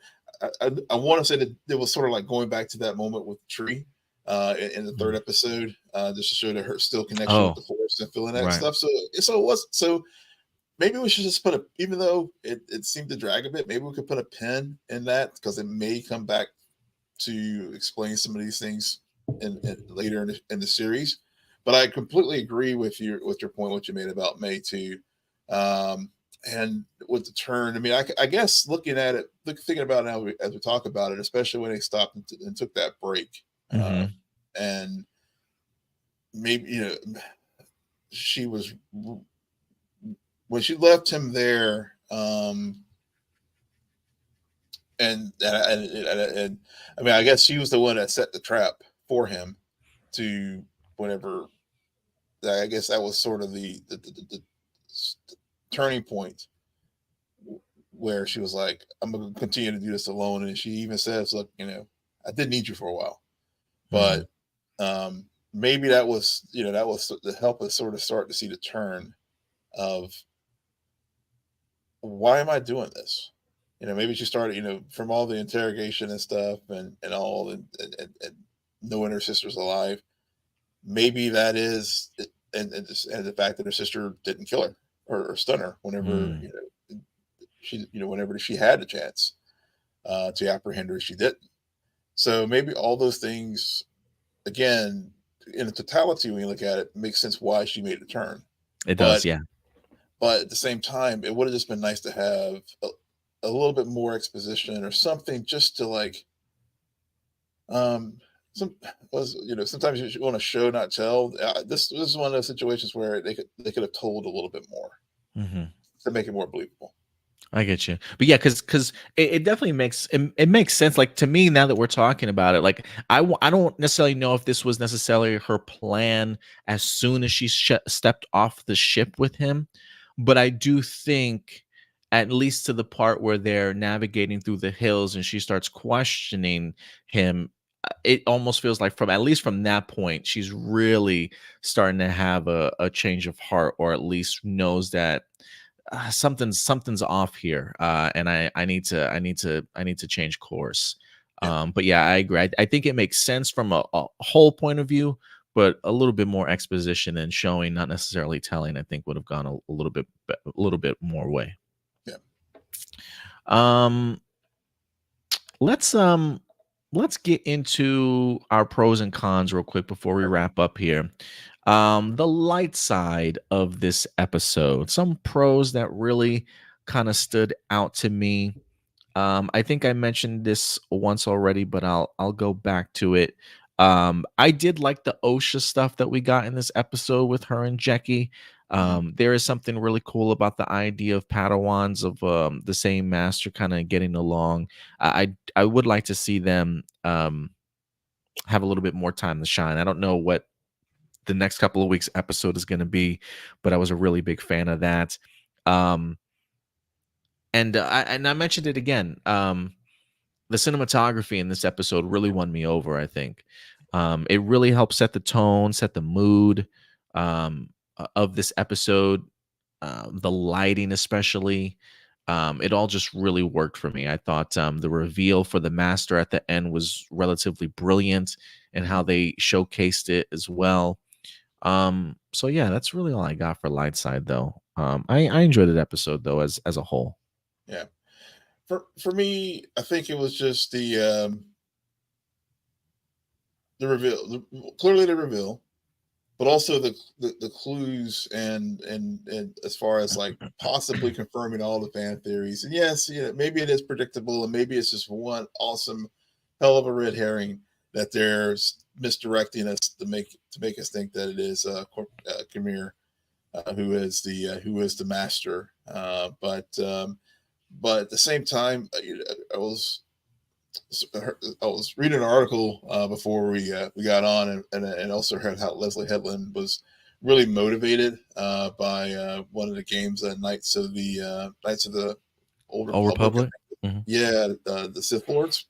Speaker 2: I want to say that it was sort of like going back to that moment with Tree in the third
Speaker 1: Mhm.
Speaker 2: episode, just to show that her still connection with
Speaker 1: Oh,
Speaker 2: the force and feeling that
Speaker 1: right.
Speaker 2: stuff. So it was so maybe we should just put a even though it seemed to drag a bit, maybe we could put a pin in that because it may come back to explain some of these things later in the series. But I completely agree with your point, what you made about May too, um, and with the turn. I mean, I guess looking at it, thinking about it now as we talk about it, especially when they stopped and took that break,
Speaker 1: Hmm.
Speaker 2: and maybe she was when she left him there. And I mean, I guess she was the one that set the trap for him to whenever. I guess that was sort of the turning point where she was like, "I'm going to continue to do this alone," and she even says, "Look, I did need you for a while,
Speaker 1: Hmm.
Speaker 2: but maybe that was to help us sort of start to see the turn of why am I doing this." Maybe she started, from all the interrogation and stuff and all and knowing her sister's alive. Maybe that is, and the fact that her sister didn't kill her or stun her whenever
Speaker 1: Mm.
Speaker 2: whenever she had a chance to apprehend her, she didn't. So maybe all those things, again, in the totality, when you look at it, makes sense why she made a turn.
Speaker 1: It does,
Speaker 2: But
Speaker 1: yeah.
Speaker 2: but at the same time, it would have just been nice to have a little bit more exposition or something just to like um some was sometimes you want to show not tell. This is one of those situations where they could have told a little bit more
Speaker 1: Hmm.
Speaker 2: to make it more believable.
Speaker 1: I get you. But yeah, because it definitely it makes sense. Like to me, now that we're talking about it, like I don't necessarily know if this was necessarily her plan as soon as she stepped off the ship with him, but I do think at least to the part where they're navigating through the hills and she starts questioning him, it almost feels like from at least from that point, she's really starting to have a change of heart, or at least knows that something's off here, and I need to change course.
Speaker 2: Yeah,
Speaker 1: But yeah, I agree. I think it makes sense from a whole point of view, but a little bit more exposition and showing, not necessarily telling, I think would have gone a little bit a little bit more way.
Speaker 2: yeah,
Speaker 1: Um, let's um let's get into our pros and cons real quick before we
Speaker 2: okay.
Speaker 1: wrap up here. The light side of this episode, some pros that really kind of stood out to me. I think I mentioned this once already, but I'll go back to it. I did like the OSHA stuff that we got in this episode with her and Jackie.
Speaker 2: Mhm.
Speaker 1: There is something really cool about the idea of Padawans of the same master kind of getting along. I would like to see them have a little bit more time to shine. I don't know what the next couple of weeks episode is going to be, but I was a really big fan of that. Um, and I mentioned it again. The cinematography in this episode really won me over. I think it really helped set the tone, set the mood of this episode. The lighting, especially, it all just really worked for me. I thought the reveal for the master at the end was relatively brilliant, and how
Speaker 2: Mhm.
Speaker 1: they showcased it as well. So yeah, that's really all I got for light side though. I enjoyed that episode though as a whole.
Speaker 2: Yeah. For me, I think it was just the reveal, clearly the reveal, but also the clues and as far as like possibly confirming all the fan theories. And yes, maybe it is predictable, and maybe it's just one awesome hell of a red herring that they're misdirecting us to make us think that it is Khmer, who is the master. But at the same time, I was I was reading an article before we got on, and also heard how Leslie Headland was really motivated by one of the games, Knights of the Old
Speaker 1: Old
Speaker 2: Republic.
Speaker 1: Republic. Mhm.
Speaker 2: Yeah, the Sith Lords,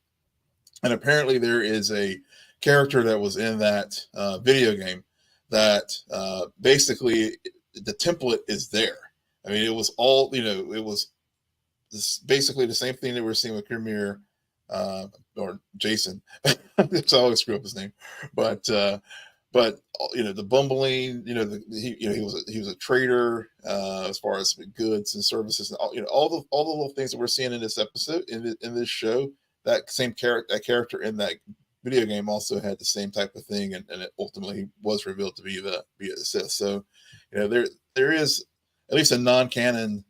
Speaker 2: and apparently there is a character that was in that video game that basically the template is there. I mean, it was all it was basically the same thing that we're seeing with Premier or Jason. I always screw up his name, but the bumbling, he was a trader as far as goods and services, and all the little things that we're seeing in this episode in this show. That character in that video game also had the same type of thing, and it ultimately was revealed to be the Sith. So, there is at least a non-canon,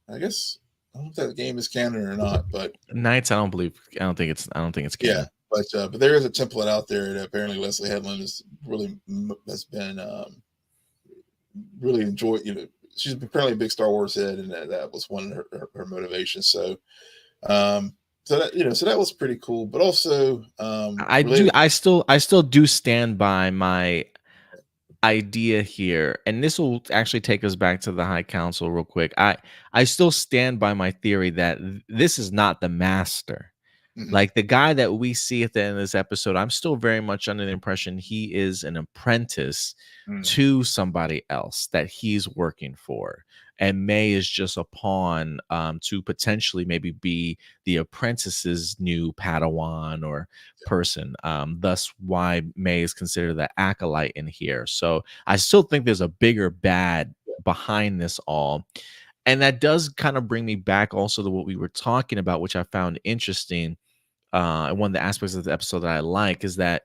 Speaker 2: I guess. I don't know if that game is canon or not, but
Speaker 1: Knights, I don't think it's
Speaker 2: yeah,
Speaker 1: canon.
Speaker 2: but there is a template out there that apparently Leslie Headland has been really enjoyed. She's apparently a big Star Wars head, and that was one of her motivations. So, um, so that was pretty cool. But also related.
Speaker 1: I still do stand by my idea here, and this will actually take us back to the High Council real quick. I still stand by my theory that this is not the master.
Speaker 2: Mhm.
Speaker 1: Like the guy that we see at the end of this episode, I'm still very much under the impression he is an apprentice
Speaker 2: Mm.
Speaker 1: to somebody else that he's working for. And May is just a pawn to potentially maybe be the apprentice's new Padawan or person. Thus, why May is considered the acolyte in here. So I still think there's a bigger bad behind this all. And that does kind of bring me back also to what we were talking about, which I found interesting. And one of the aspects of the episode that I like is that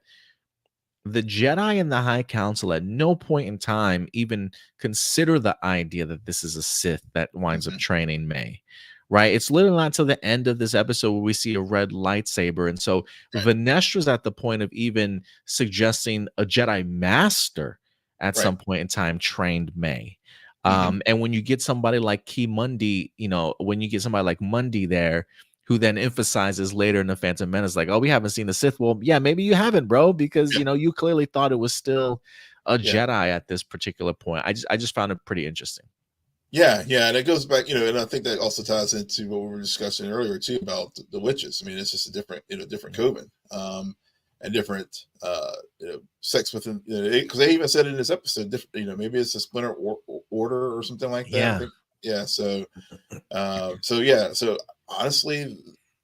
Speaker 1: the Jedi and the High Council at no point in time even consider the idea that this is a Sith that winds up
Speaker 2: Mhm.
Speaker 1: training May. Right? It's literally not till the end of this episode where we see a red lightsaber. And so Vanestra's at the point of even suggesting a Jedi master at
Speaker 2: Right.
Speaker 1: some point in time trained May.
Speaker 2: Hmm.
Speaker 1: And when you get somebody like Key Mundi, when you get somebody like Mundi there, who then emphasizes later in the Phantom Menace, like, "Oh, we haven't seen the Sith." Well, yeah, maybe you haven't, bro, because
Speaker 2: Yeah.
Speaker 1: you clearly thought it was still a
Speaker 2: Yeah.
Speaker 1: Jedi at this particular point. I just found it pretty interesting.
Speaker 2: Yeah, yeah, and it goes back, and I think that also ties into what we were discussing earlier too about the witches. I mean, it's just a different coven, and different, sex within, because they even said it in this episode, different, maybe it's a splinter order or something like that. I
Speaker 1: Yeah,
Speaker 2: think, yeah. So yeah, so honestly,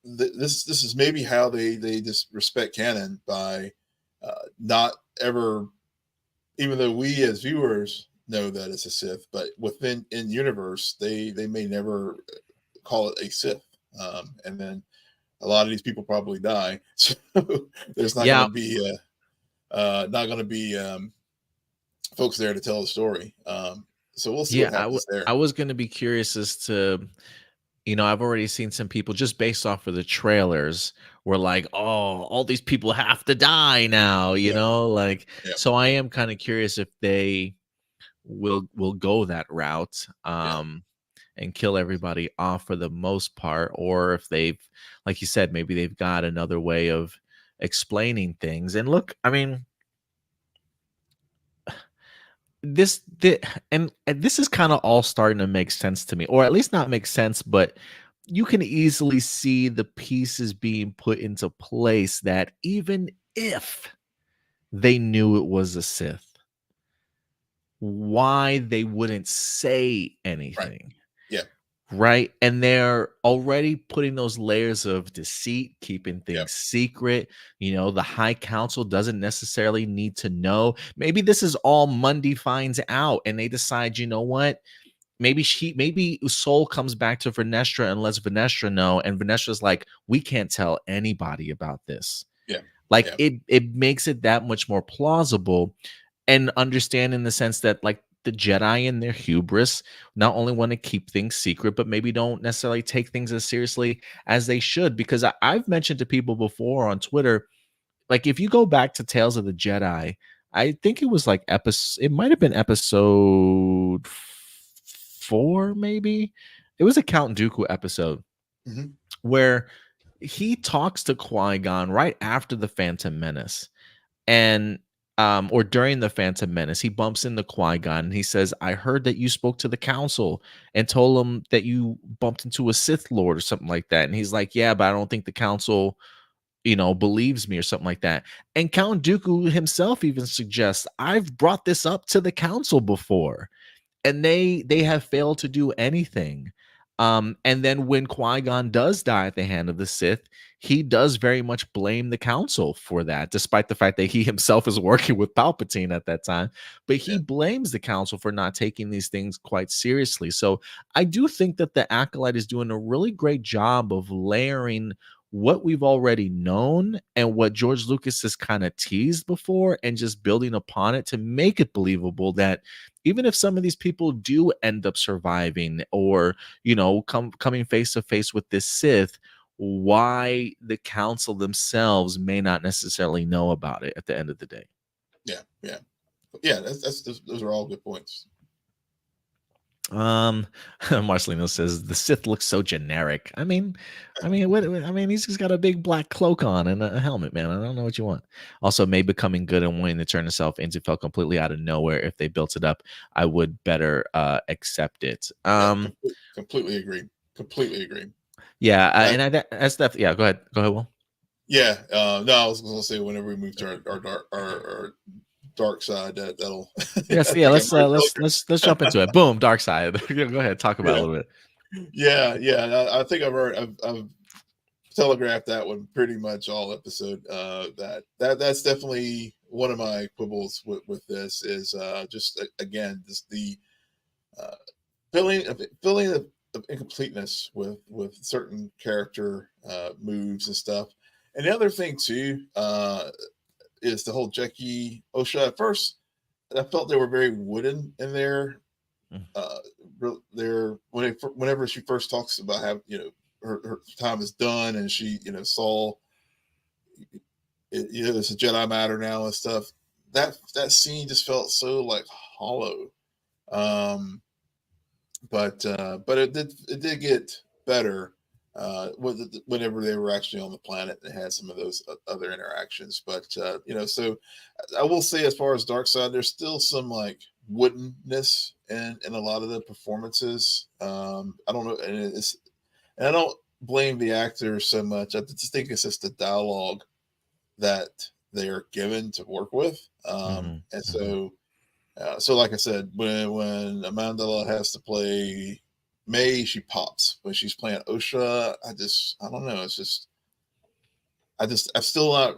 Speaker 2: this is maybe how they just respect canon by not ever, even though we as viewers know that it's a Sith, but within in universe, they may never call it a Sith. And then a lot of these people probably die, so there's not going
Speaker 1: yeah,
Speaker 2: to be not going to be folks there to tell the story. So we'll see
Speaker 1: yeah.
Speaker 2: what happens there.
Speaker 1: I was gonna be curious as to I've already seen some people just based off of the trailers were like, "Oh, all these people have to die now,"
Speaker 2: Yeah,
Speaker 1: like,
Speaker 2: yeah,
Speaker 1: so I am kind of curious if they will go that route,
Speaker 2: yeah,
Speaker 1: and kill everybody off for the most part, or if they've, like you said, maybe they've got another way of explaining things. And look, I mean, this the and this is kind of all starting to make sense to me, or at least not make sense, but you can easily see the pieces being put into place that even if they knew it was a Sith, why they wouldn't say
Speaker 2: right.
Speaker 1: anything.
Speaker 2: Yeah,
Speaker 1: Right, and they're already putting those layers of deceit, keeping
Speaker 2: yeah,
Speaker 1: things secret. The High Council doesn't necessarily need to know. Maybe this is all Mundy finds out, and they decide, you know what? Maybe Soul comes back to Vernestra and lets Vernestra know, and Vernestra's like, we can't tell anybody about this.
Speaker 2: yeah,
Speaker 1: Like
Speaker 2: yeah,
Speaker 1: it makes it that much more plausible, and understand in the sense that, like, the Jedi in their hubris not only want to keep things secret, but maybe don't necessarily take things as seriously as they should. Because I've mentioned to people before on Twitter, like, if you go back to Tales of the Jedi, I think it was like it might have been episode 4, maybe. It was a Count Dooku episode
Speaker 2: hmm,
Speaker 1: where he talks to Qui-Gon right after the Phantom Menace, and or during the Phantom Menace, he bumps into Qui-Gon and he says, "I heard that you spoke to the council and told them that you bumped into a Sith Lord or something like that." And he's like, "Yeah, but I don't think the council, believes me," or something like that. And Count Dooku himself even suggests, "I've brought this up to the council before, and they have failed to do anything." And then when Qui-Gon does die at the hand of the Sith, he does very much blame the council for that, despite the fact that he himself is working with Palpatine at that time. But he
Speaker 2: yeah,
Speaker 1: blames the council for not taking these things quite seriously. So I do think that the Acolyte is doing a really great job of layering what we've already known and what George Lucas has kind of teased before, and just building upon it to make it believable that even if some of these people do end up surviving, or coming face to face with this Sith, why the council themselves may not necessarily know about it at the end of the day.
Speaker 2: yeah, yeah, yeah. Those are all good points.
Speaker 1: um Marcelino says the Sith looks so generic. He's just got a big black cloak on and a helmet, man. I don't know what you want. Also, May becoming good and wanting to turn herself into felt completely out of nowhere. If they built it up, I would better accept it.
Speaker 2: Yeah, completely agree. Completely agree.
Speaker 1: Yeah,
Speaker 2: That,
Speaker 1: and that's definitely, yeah. Go ahead, Will.
Speaker 2: yeah. No, I was going to say whenever we move to our dark side, that'll.
Speaker 1: Yes,
Speaker 2: I
Speaker 1: yeah.
Speaker 2: think I'm
Speaker 1: Let's
Speaker 2: very
Speaker 1: let's jump into it. Boom, dark side. Yeah, go ahead, talk about it a
Speaker 2: yeah,
Speaker 1: little bit.
Speaker 2: yeah. I think I've telegraphed that one pretty much all episode. That's definitely one of my quibbles with this is just again just the uh, feeling of incompleteness with certain character moves and stuff. And the other thing too is the whole Jackie Osha. At first, I felt they were very wooden in their
Speaker 1: Mm.
Speaker 2: uh, whenever she first talks about how her time is done and she saw it's a Jedi matter now and stuff. That scene just felt so like hollow. Um, but it did get better whenever they were actually on the planet and had some of those other interactions. But so I will say, as far as Dark Side, there's still some like woodenness in a lot of the performances. I don't know, and I don't blame the actors so much. I just think it's just the dialogue that they are given to work with,
Speaker 1: Mm-hmm,
Speaker 2: and
Speaker 1: mm-hmm.
Speaker 2: so like I said, when Amandla has to play May, she pops. When she's playing Osha, I don't know. It's just I'm still not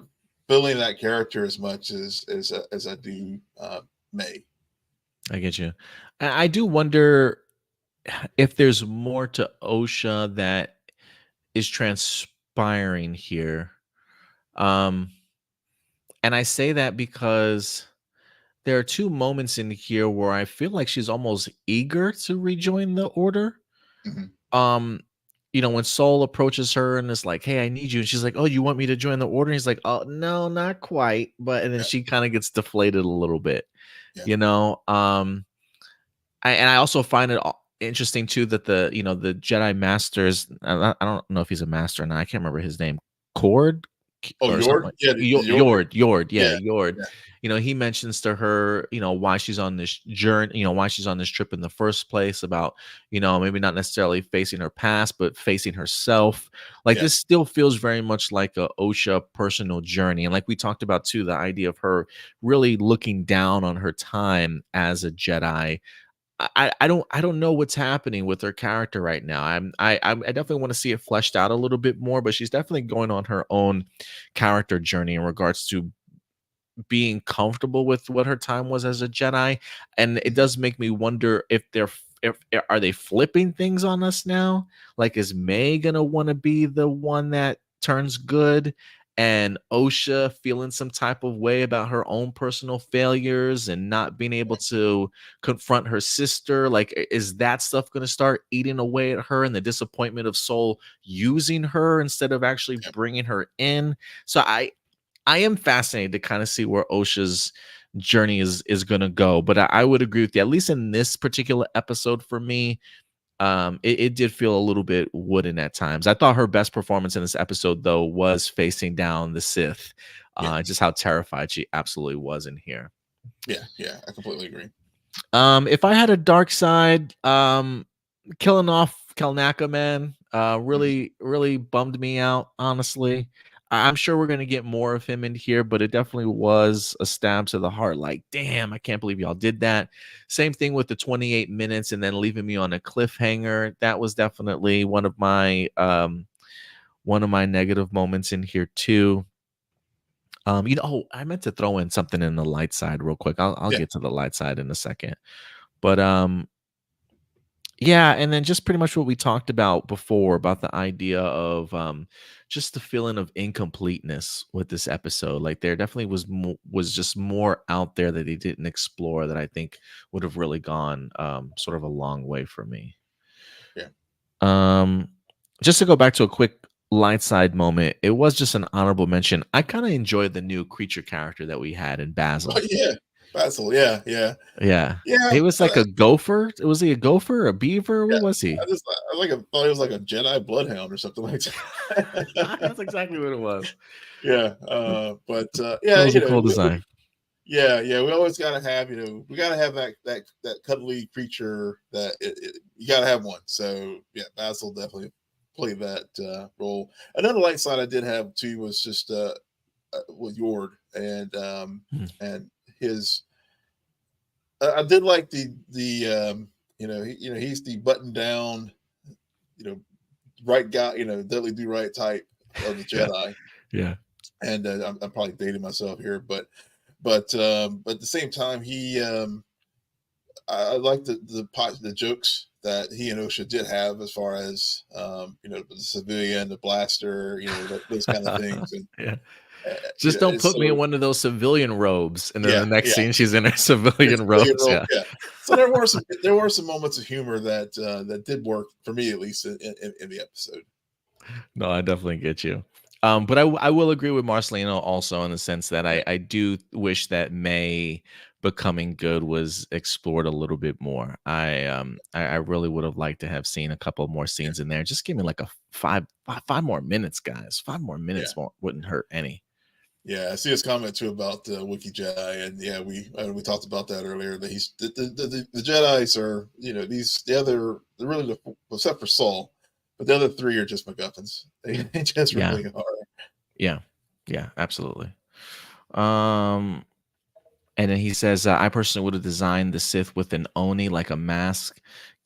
Speaker 2: feeling that character as much as I do May.
Speaker 1: I get you. I do wonder if there's more to OSHA that is transpiring here. Um, and I say that because there are two moments in here where I feel like she's almost eager to rejoin the order.
Speaker 2: Mhm.
Speaker 1: Um, when Soul approaches her and is like, "Hey, I need you," and she's like, "Oh, you want me to join the order?" And he's like, "Oh, no, not quite." But and then
Speaker 2: Yeah,
Speaker 1: she kind of gets deflated a little bit,
Speaker 2: yeah.
Speaker 1: you know. I also find it interesting too that the Jedi Masters. I don't know if he's a master or not. I can't remember his name. Cord
Speaker 2: Oh,
Speaker 1: or something
Speaker 2: Yord?
Speaker 1: like
Speaker 2: Yeah, the Yord?
Speaker 1: Yord. Yeah,
Speaker 2: Yeah,
Speaker 1: Yord.
Speaker 2: yeah,
Speaker 1: He mentions to her, why she's on this journey, why she's on this trip in the first place, about, maybe not necessarily facing her past, but facing herself. Like,
Speaker 2: yeah,
Speaker 1: this still feels very much like a OSHA personal journey. And like we talked about too, the idea of her really looking down on her time as a Jedi. I don't know what's happening with her character right now. I definitely want to see it fleshed out a little bit more, but she's definitely going on her own character journey in regards to being comfortable with what her time was as a Jedi. And it
Speaker 2: mhm,
Speaker 1: does make me wonder if if are they flipping things on us now? Like, is May gonna want to be the one that turns good, and Osha feeling some type of way about her own personal failures and not being able to confront her sister? Like, is that stuff going to start eating away at her, and the disappointment of Soul using her instead of actually
Speaker 2: yeah,
Speaker 1: bringing her in? So I am fascinated to kind of see where Osha's journey is going to go. But I would agree with you. At least in this particular episode, for me, it did feel a little bit wooden at times. I thought her best performance in this episode, though, was facing down the Sith.
Speaker 2: yeah,
Speaker 1: Just how terrified she absolutely was in here.
Speaker 2: yeah, yeah, I completely agree.
Speaker 1: If I had a dark side, killing off Kelnaka, man,
Speaker 2: Mhm,
Speaker 1: really, really bummed me out, honestly. I'm sure we're gonna get more of him in here, but it definitely was a stab to the heart. Like, damn, I can't believe y'all did that. Same thing with the 28 minutes and then leaving me on a cliffhanger. That was definitely one of my negative moments in here too. I meant to throw in something in the light side real quick. I'll
Speaker 2: yeah,
Speaker 1: get to the light side in a second. But yeah, and then just pretty much what we talked about before about the idea of just the feeling of incompleteness with this episode. Like, there definitely was just more out there that he didn't explore that I think would have really gone sort of a long way for me.
Speaker 2: yeah.
Speaker 1: Um just to go back to a quick light side moment, it was just an honorable mention. I kind of enjoyed the new creature character that we had in
Speaker 2: Oh,
Speaker 1: Basil.
Speaker 2: yeah, Basil, yeah, yeah,
Speaker 1: Yeah.
Speaker 2: yeah,
Speaker 1: He was like a gopher. Was he a gopher, a beaver?
Speaker 2: yeah.
Speaker 1: What was he?
Speaker 2: Thought he was like a Jedi bloodhound or something like that.
Speaker 1: That's exactly what it was.
Speaker 2: Yeah,
Speaker 1: That
Speaker 2: yeah,
Speaker 1: was a cool design.
Speaker 2: yeah, yeah, we always gotta have, we gotta have that cuddly creature that you gotta have one. So yeah, Basil definitely played that role. Another light side I did have too was just with Yord
Speaker 1: Hmm.
Speaker 2: and his. I did like he's the button down, you know, right guy, deadly do right type of the
Speaker 1: Yeah.
Speaker 2: Jedi.
Speaker 1: Yeah.
Speaker 2: And I'm probably dating myself here, but at the same time, I like the jokes that he and Osha did have as far as the civilian, the blaster, those kind of things, and
Speaker 1: Yeah. Just don't
Speaker 2: and
Speaker 1: put me in
Speaker 2: so
Speaker 1: one of those civilian robes, and then
Speaker 2: yeah,
Speaker 1: the next
Speaker 2: yeah,
Speaker 1: scene she's in her civilian
Speaker 2: it's a civilian
Speaker 1: robes.
Speaker 2: role,
Speaker 1: Yeah.
Speaker 2: yeah. So there were some moments of humor that did work for me at least in the episode.
Speaker 1: No, I definitely get you. But I will agree with Marcelino also in the sense that
Speaker 2: Yeah,
Speaker 1: I do wish that May becoming good was explored a little bit more. I really would have liked to have seen a couple more
Speaker 2: yeah,
Speaker 1: scenes in there. Just give me like a five more minutes, guys. 5 more
Speaker 2: yeah.
Speaker 1: minutes wouldn't hurt any.
Speaker 2: Yeah, I see his comment too about Wiki Jedi, and yeah, we talked about that earlier. That he's the Jedi's are they're really except for Saul, but the other three are just MacGuffins. They just
Speaker 1: Yeah.
Speaker 2: really are.
Speaker 1: Yeah. Yeah, absolutely. Um And then he says, I personally would have designed the Sith with an Oni, like a mask,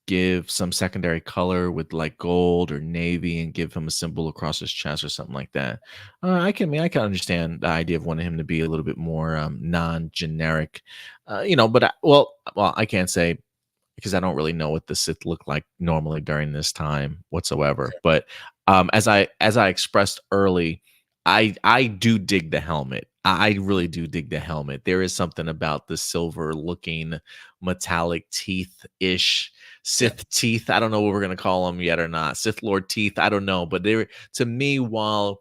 Speaker 1: give some secondary color with like gold or navy, and give him a symbol across his chest or something like that. I can understand the idea of wanting him to be a little bit more non-generic, But I can't say because I don't really know what the Sith look like normally during this time whatsoever. But as I expressed early, I do dig the helmet. I really do dig the helmet. There is something about the silver looking metallic teeth ish
Speaker 2: Yeah.
Speaker 1: Sith teeth. I don't know what we're gonna call them yet or not. Sith Lord teeth. I don't know, but they're to me while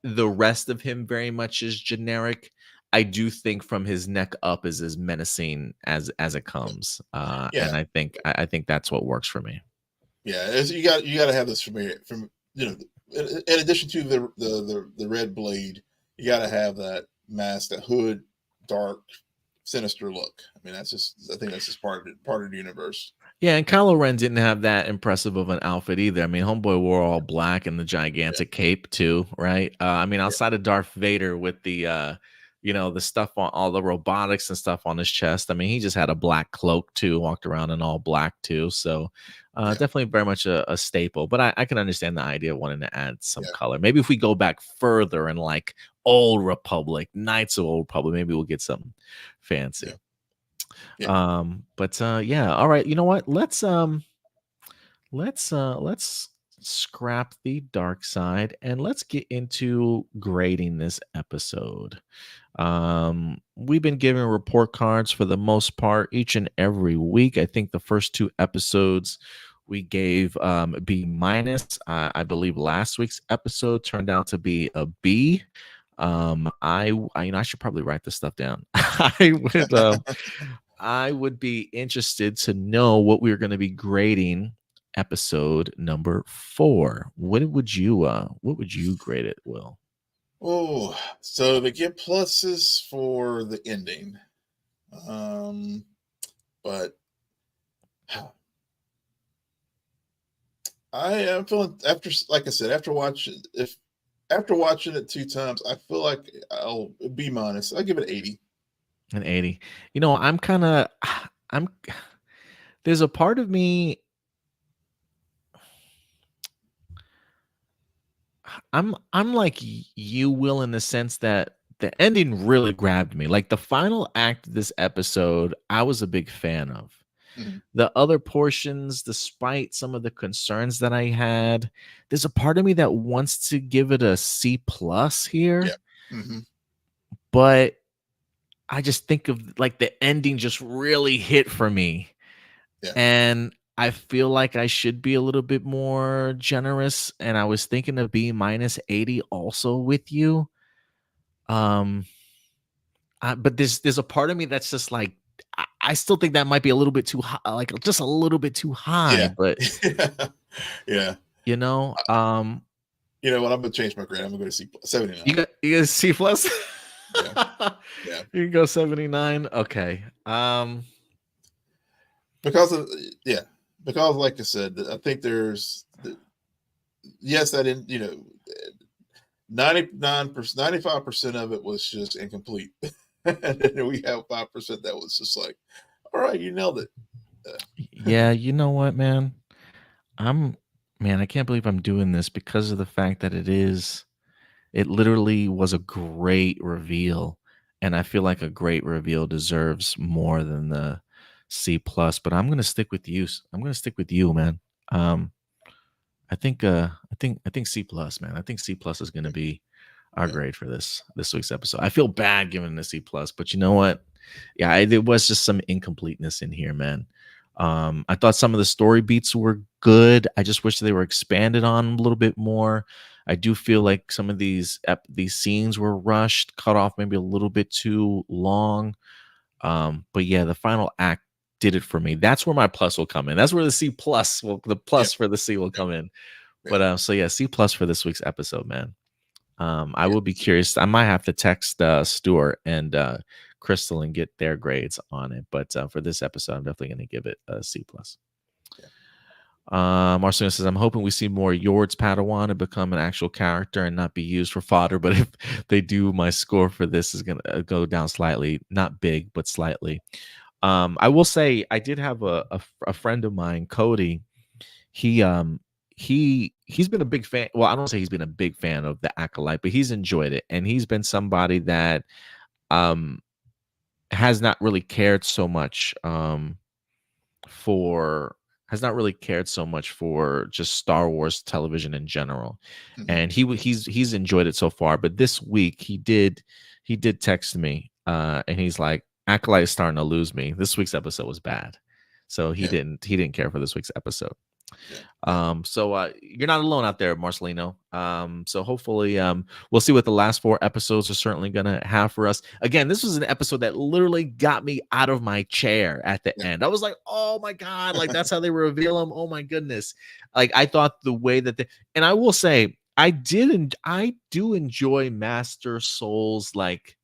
Speaker 1: the rest of him very much is generic. I do think from his neck up is as menacing as it comes,
Speaker 2: Yeah.
Speaker 1: and I think that's what works for me.
Speaker 2: Yeah. You got to have this from in addition to the red blade, you got to have that mask, that hood, dark, sinister look. I mean, I think that's just part of the universe.
Speaker 1: Yeah, and Kylo Ren didn't have that impressive of an outfit either. I mean, Homeboy wore all black and the
Speaker 2: Yeah.
Speaker 1: gigantic cape too, right? I mean,
Speaker 2: Yeah.
Speaker 1: outside of Darth Vader with the the stuff on all the robotics and stuff on his chest. I mean, he just had a black cloak too, walked around in all black too. So
Speaker 2: Yeah.
Speaker 1: definitely very much a staple. But I can understand the idea of wanting to add some
Speaker 2: Yeah.
Speaker 1: color. Maybe if we go back further and like Old Republic, Knights of Old Republic, maybe we'll get something fancy.
Speaker 2: Yeah. Yeah.
Speaker 1: But yeah, all right. You know what? Let's scrap the dark side and let's get into grading this episode. We've been giving report cards for the most part each and every week. I think the first two episodes we gave B minus. I believe last week's episode turned out to be a B. I should probably write this stuff down. I would be interested to know what we're going to be grading episode number 4. What would you grade it, Will?
Speaker 2: Oh, so they get pluses for the ending. But I am feeling after, like I said, after watching it 2 times, I feel like I'll B minus. I'll give it 80.
Speaker 1: An 80. You know, I'm there's a part of me I'm like you, Will, in the sense that the ending really grabbed me. Like the final act of this episode, I was a big fan of.
Speaker 2: Mhm.
Speaker 1: The other portions, despite some of the concerns that I had, there's a part of me that wants to give it a C plus here.
Speaker 2: Yeah. Hmm.
Speaker 1: But I just think of like the ending just really hit for me.
Speaker 2: Yeah.
Speaker 1: And I feel like I should be a little bit more generous. And I was thinking of B minus 80 also with you. Um, but there's a part of me that's just like I still think that might be a little bit too high, like just a little bit too high.
Speaker 2: Yeah.
Speaker 1: But
Speaker 2: Yeah.
Speaker 1: you know,
Speaker 2: You know what? I'm gonna change my grade. I'm gonna go to C plus, 79.
Speaker 1: you got C plus.
Speaker 2: Yeah. Yeah.
Speaker 1: You can go 79. Okay.
Speaker 2: Because of yeah, because like I said, I think there's yes, I didn't. 99%, 95% of it was just incomplete, and then we have 5% that was just like, all right, you nailed it.
Speaker 1: Yeah, you know what, man? I'm man, I can't believe I'm doing this because of the fact that it literally was a great reveal. And I feel like a great reveal deserves more than the C plus, but I'm gonna stick with you. I'm gonna stick with you, man. Um, I think C plus, man. I think C plus is gonna be our
Speaker 2: Yeah.
Speaker 1: grade for this week's episode. I feel bad giving it a C plus, but you know what? Yeah, there was just some incompleteness in here, man. I thought some of the story beats were good. I just wish they were expanded on a little bit more. I do feel like some of these scenes were rushed, cut off maybe a little bit too long. But yeah, the final act did it for me. That's where my plus will come in. That's where the C plus the
Speaker 2: Yeah.
Speaker 1: plus for the C will come in.
Speaker 2: Yeah.
Speaker 1: But so yeah, C plus for this week's episode, man. I
Speaker 2: Yeah.
Speaker 1: will be curious. I might have to text Stuart and Crystal and get their grades on it. But for this episode, I'm definitely going to give it a C plus.
Speaker 2: Yeah.
Speaker 1: Marcelino says, I'm hoping we see more Yord's Padawan and become an actual character and not be used for fodder. But if they do, my score for this is going to go down slightly. Not big, but slightly. I will say I did have a friend of mine, Cody. He's been a big fan. Well, I don't say he's been a big fan of the Acolyte, but he's enjoyed it, and he's been somebody that has not really cared so much for just Star Wars television in general.
Speaker 2: Mhm.
Speaker 1: And he's enjoyed it so far. But this week he did text me and he's like, Acolyte is starting to lose me. This week's episode was bad. So he
Speaker 2: Yeah.
Speaker 1: didn't care for this week's episode.
Speaker 2: Yeah.
Speaker 1: So you're not alone out there, Marcelino. So hopefully we'll see what the last 4 episodes are certainly gonna have for us. Again, this was an episode that literally got me out of my chair at the
Speaker 2: Yeah.
Speaker 1: end. I was like, oh my god, like that's how they reveal him. Oh my goodness. Like I thought the way that and I will say I do enjoy Master Soul's like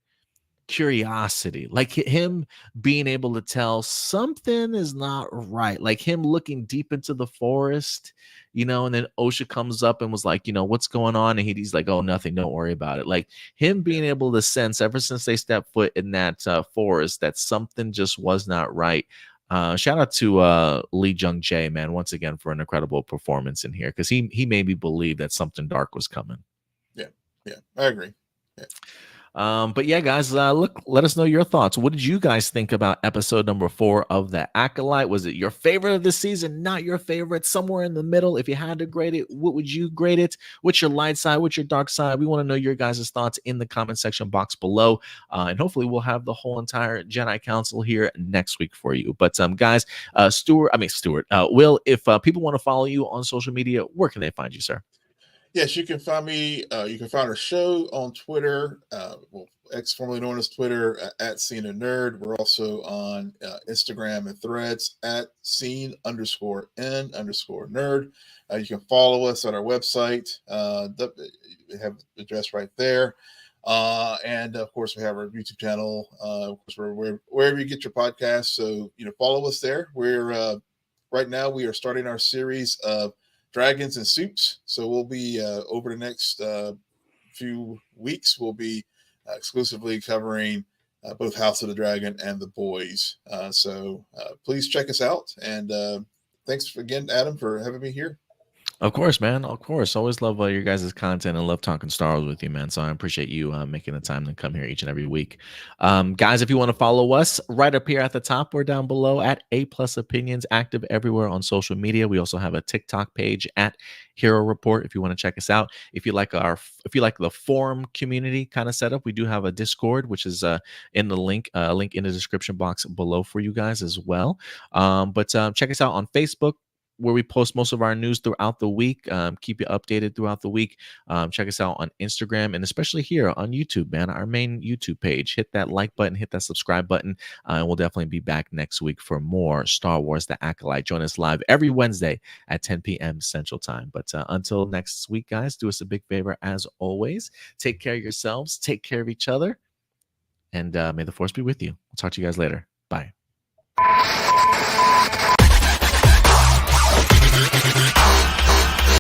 Speaker 1: curiosity, like him being able to tell something is not right, like him looking deep into the forest, and then OSHA comes up and was like, what's going on, and he's like, oh, nothing, don't worry about it. Like him being able to sense ever since they stepped foot in that forest that something just was not right. Shout out to Lee Jung Jae, man, once again for an incredible performance in here, because he made me believe that something dark was coming.
Speaker 2: Yeah, I agree. Yeah.
Speaker 1: But yeah, guys, look, let us know your thoughts. What did you guys think about episode number 4 of The Acolyte? Was it your favorite of the season? Not your favorite? Somewhere in the middle? If you had to grade it, what would you grade it? What's your light side? What's your dark side? We want to know your guys' thoughts in the comment section box below. And hopefully we'll have the whole entire Jedi Council here next week for you. But guys, Stuart, Will, if people want to follow you on social media, where can they find you, sir?
Speaker 2: Yes, you can find me. You can find our show on Twitter, X formerly known as Twitter, at Scene a Nerd. We're also on Instagram and Threads at Scene_N_Nerd. You can follow us on our website. We have the address right there. And of course, we have our YouTube channel. Of course, wherever you get your podcasts. So follow us there. We're right now we are starting our series of Dragons and Soups. So we'll be over the next few weeks, we'll be exclusively covering both House of the Dragon and The Boys. So please check us out. And thanks again, Adam, for having me here.
Speaker 1: Of course, man. Of course. Always love your guys' content and love talking Star Wars with you, man. So I appreciate you making the time to come here each and every week. Guys, if you want to follow us, right up here at the top or down below at A+ Opinions, active everywhere on social media. We also have a TikTok page at Hero Report if you want to check us out. If you like the forum community kind of setup, we do have a Discord, which is in the link in the description box below for you guys as well. But check us out on Facebook, where we post most of our news throughout the week. Keep you updated throughout the week. Check us out on Instagram, and especially here on YouTube, man, our main YouTube page. Hit that like button, hit that subscribe button, and we'll definitely be back next week for more Star Wars The Acolyte. Join us live every Wednesday at 10 p.m. Central Time. But until next week, guys, do us a big favor as always. Take care of yourselves, take care of each other, and may the Force be with you. We'll talk to you guys later. Bye.